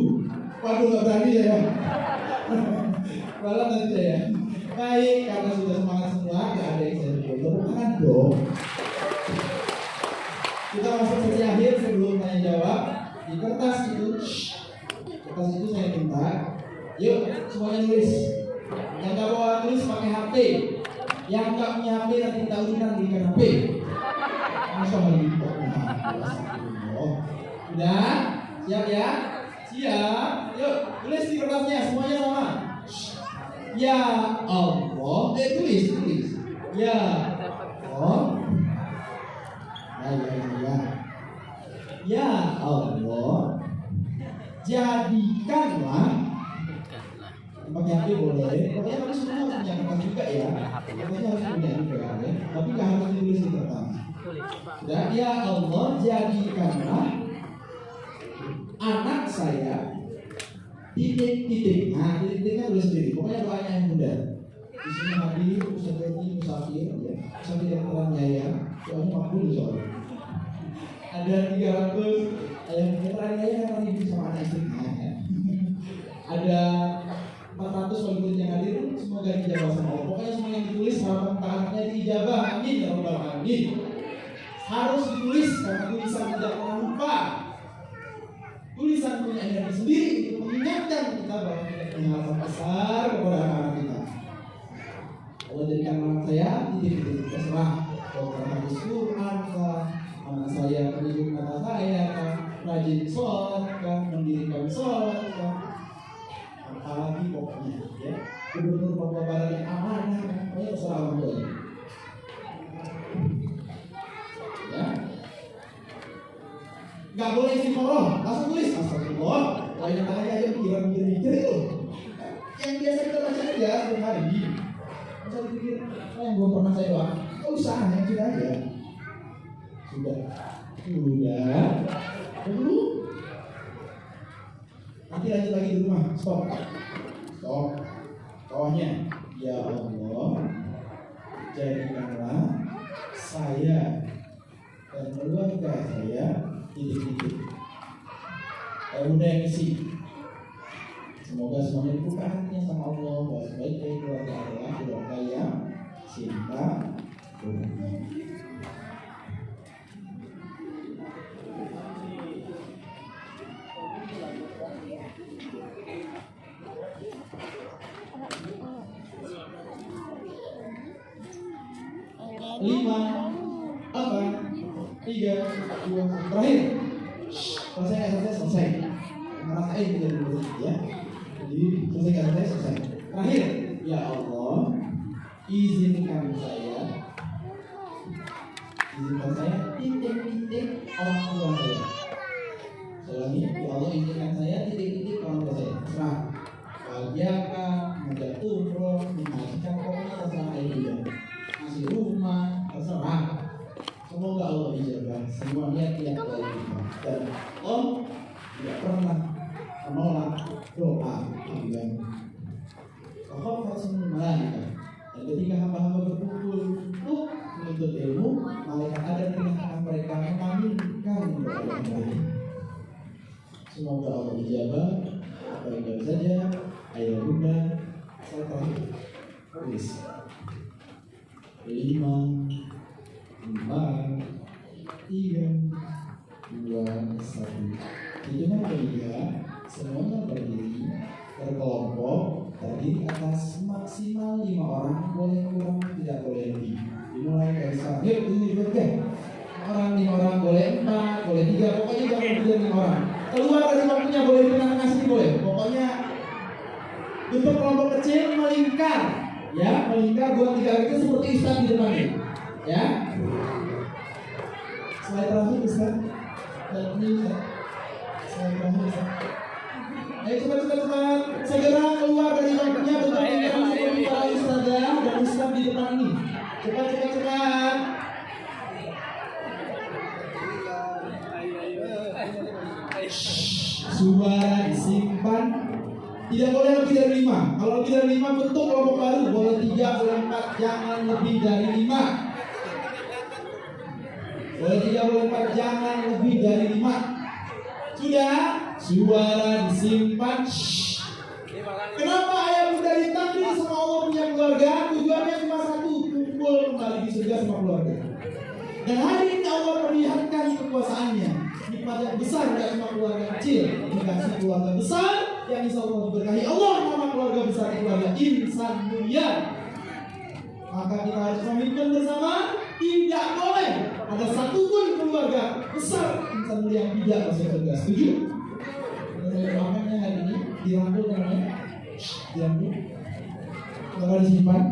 Waduh, gak berani saya. Malah nanti saya. Baik, karena sudah semangat semua, gak ada yang saya beri. Tepuk tangan dong. Kita masuk sesi akhir sebelum tanya jawab. Di kertas itu, saya minta. Yuk, semuanya nulis. Yang gak bawa tulis pakai HP. Yang gak punya HP nanti kita urutan di HP. Masa lagi kok. Udah? Siap ya? Siap. Yuk, tulis di kertasnya semuanya sama. Ya Allah. Tulis. Ya Allah. Ya. Ya Allah. Jadikanlah. Pakai HP boleh. Pokoknya harus semua punya kertas juga ya. Pokoknya harus punya juga ya. Tapi nggak harus ditulis di kertas. Sudah. Ya Allah, jadikanlah anak saya titik. Nah, titiknya tulis sendiri. Pokoknya doanya yang mudah. Di sini hadir, musafir, ya. Musafir yang terangnya ya. Soalnya makbul soalnya. Ada 300 yang terangnya ya kan ibu sama anak istrinya. Ya. Ada 400 wali murid yang hadir, semoga dijabah sama Allah. Pokoknya semua yang ditulis harapan tangannya dijabah. Amin ya rabbal alamin. Harus ditulis karena tulisan tidak pernah lupa. Tulisan punya energi sendiri untuk mengingatkan kita bahwa kita punya harapan besar kepada anak-anak kita. Allah jadikan anak saya titik-titik terserah. Kalau habis Quran kah, anak saya pendidik kata saya kah, rajin sholat kah, mendirikan sholat kah, apalagi pokoknya ya. Gubernur Papua Barat yang amanah, pokoknya terserah orang tua. Ya. Gak boleh istiqoroh, langsung tulis astagfirullah. Lain yang tanya aja mikir itu. Yang biasa kita baca aja setiap hari. Masa dipikir, yang belum pernah saya doa. Gak usah, yang kita aja. Sudah. Dulu. Nanti lanjut lagi di rumah. Stop. Bawahnya. Ya Allah, jadikanlah saya dan keluarga saya titik-titik. Udah yang isi. Semoga semuanya dibuka hatinya sama Allah bahwa sebaik-baik keluarga adalah keluarga yang cinta Tuhan. Lima, apa? 3, 2, terakhir. Selesai. Ngerasain kita dulu ya. Jadi selesai. Terakhir, ya Allah, izinkan saya titik-titik orang tua saya. Ulangi, ya Allah izinkan saya titik-titik orang tua saya. Terserah. Bahagiakah, ngajak umroh, mengajikan pokoknya terserah dia. Masih rumah, terserah. Semoga Allah dijaga semua niat yang baik kita. Dan Allah tidak pernah menolak doa hamba. Kau harus memalaikat. Dan ketika hamba-hamba berkumpul untuk menuntut ilmu, malaikat ada di tengah mereka mengaminkan doa mereka. Semoga Allah dijabah. Apa yang baru saja, ayah bunda, saya terakhir. Tulis 5, 4, 3, 2, 1. Hitungan ketiga, semuanya berdiri berkelompok terdiri atas maksimal 5 orang, boleh kurang, tidak boleh lebih. Dimulai dari sekarang. Yuk, ini bertiga. 5 orang, boleh 4, boleh 3, pokoknya jangan lebih dari 5 orang. Keluar dari waktunya boleh di tengah sini boleh. Pokoknya untuk kelompok kecil melingkar, ya melingkar buat 3 itu seperti Ustaz di depannya, ya. Slide terakhir Ustaz. Dan ini Ustaz. Slide terakhir Ustaz. Ayo cepat. Segera keluar dari waktunya untuk melingkar seperti para ustazah dan Ustaz di depan ini. Cepat. Suara disimpan. Tidak boleh lebih dari 5. Kalau lebih dari 5 bentuk kelompok baru. Boleh 3, boleh 4, jangan lebih dari 5. Boleh 3, boleh 4, jangan lebih dari 5. Sudah? Suara disimpan. Kenapa ayah bunda ditakdir sama Allah punya keluarga? Tujuannya cuma satu, kumpul kembali di surga sama keluarga. Dan hari ini Allah perlihatkan kekuasaannya. Nikmat yang besar dari cuma keluarga kecil, dikasih keluarga besar yang insya Allah diberkahi Allah. Nama keluarga besar keluarga insan mulia. Maka kita harus memimpin bersama. Tidak boleh ada satupun keluarga besar insan mulia yang tidak masuk surga. Setuju? Saya doakannya hari ini dirangkul namanya. Dirangkul. Kalau disimpan,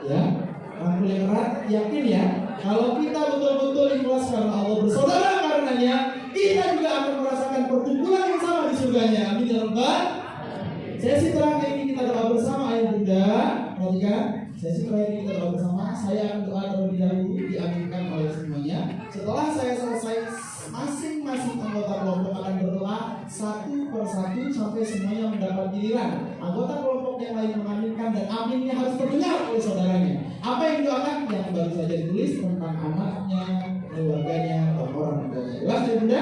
ya. Rangkul yang erat, yakin ya. Kalau kita betul-betul ikhlas karena Allah, bersaudara karenanya, kita juga akan merasakan perkumpulan yang sama di surganya. Amin ya rabbal. Sesi terakhir ini kita doa bersama ayah bunda. Perhatikan, sesi terakhir ini kita doa bersama. Saya akan doa terlebih dahulu, diaminkan oleh semuanya. Setelah saya selesai, masing-masing anggota kelompok akan berdoa satu persatu sampai semuanya mendapat giliran. Anggota kelompok yang lain mengaminkan dan aminnya harus terdengar oleh saudaranya. Apa yang didoakan? Yang baru saja ditulis tentang anaknya, keluarganya, atau orang tuanya. Jelas ya bunda?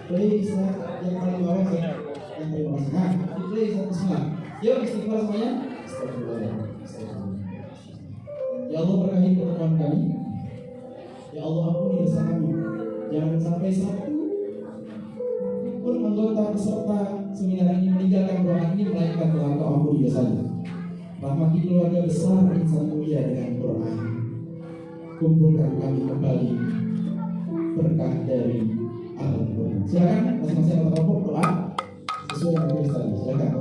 Please, yang paling bawah ya. Yang paling bawah. Nah, please, bismillah. Yuk istighfar semuanya. Ya Allah berkahi pertemuan kami. Ya Allah ampuni dosa kami. Jangan sampai satu pun anggota peserta seminar ini meninggalkan ruangan ini melainkan telah Engkau ampuni dosanya. Rahmati keluarga besar insan mulia dengan Quran. Kumpulkan kami kembali berkah dari Al-Quran. Silakan masing-masing anggota kelompok doa sesuai yang tulis tadi. Silakan.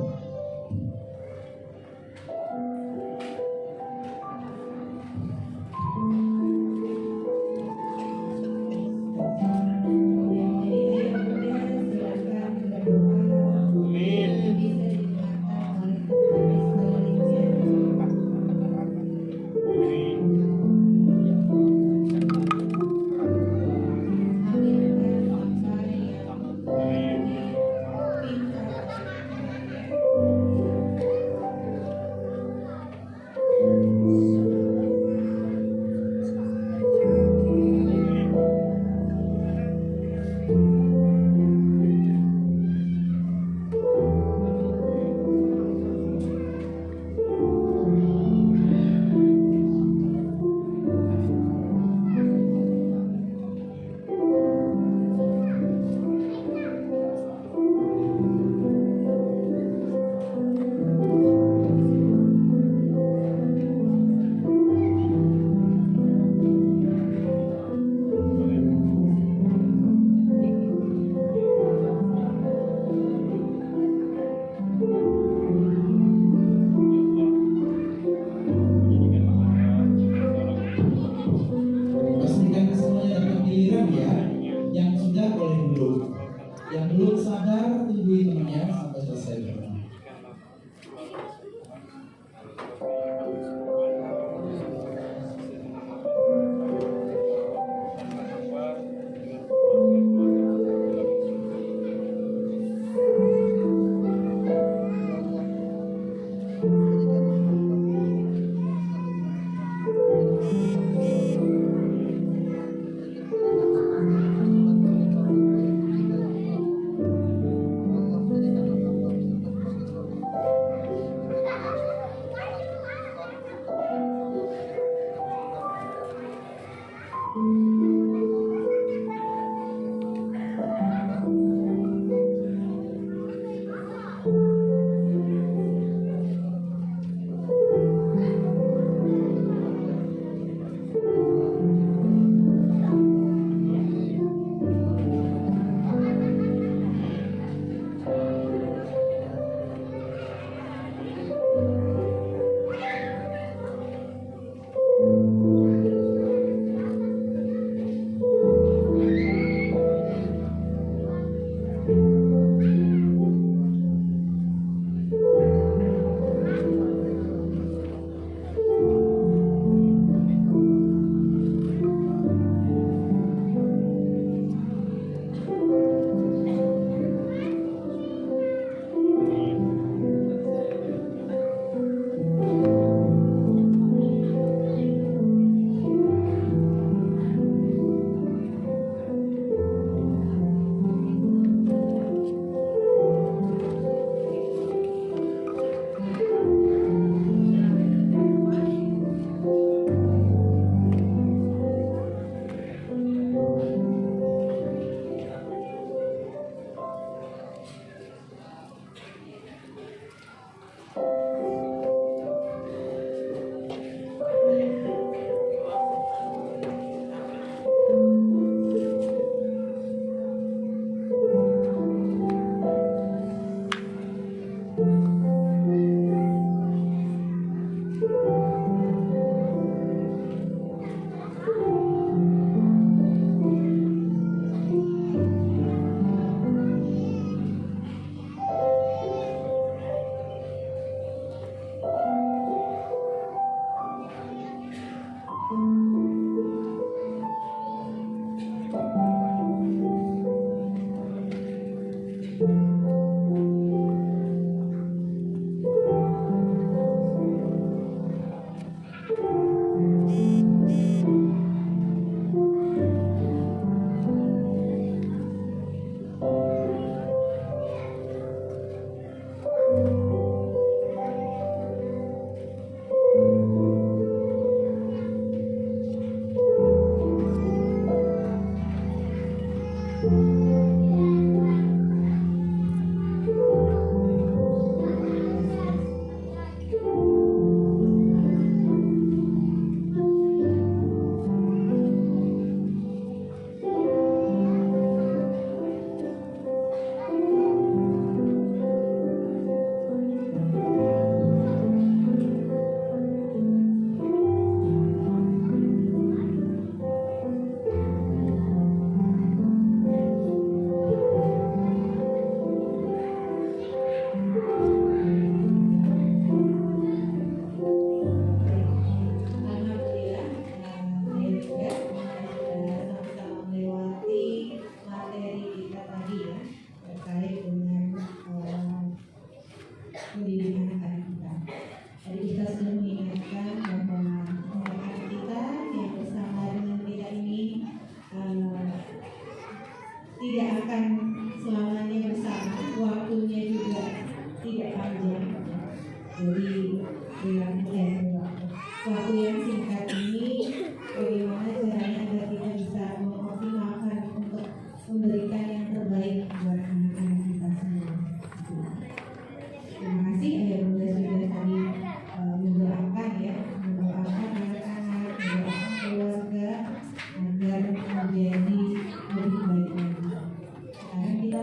Yang belum sadar, tungguin temannya sampai selesai berdoa. tidak akan selamanya bersama, waktunya juga tidak panjang. Jadi waktu yang singkat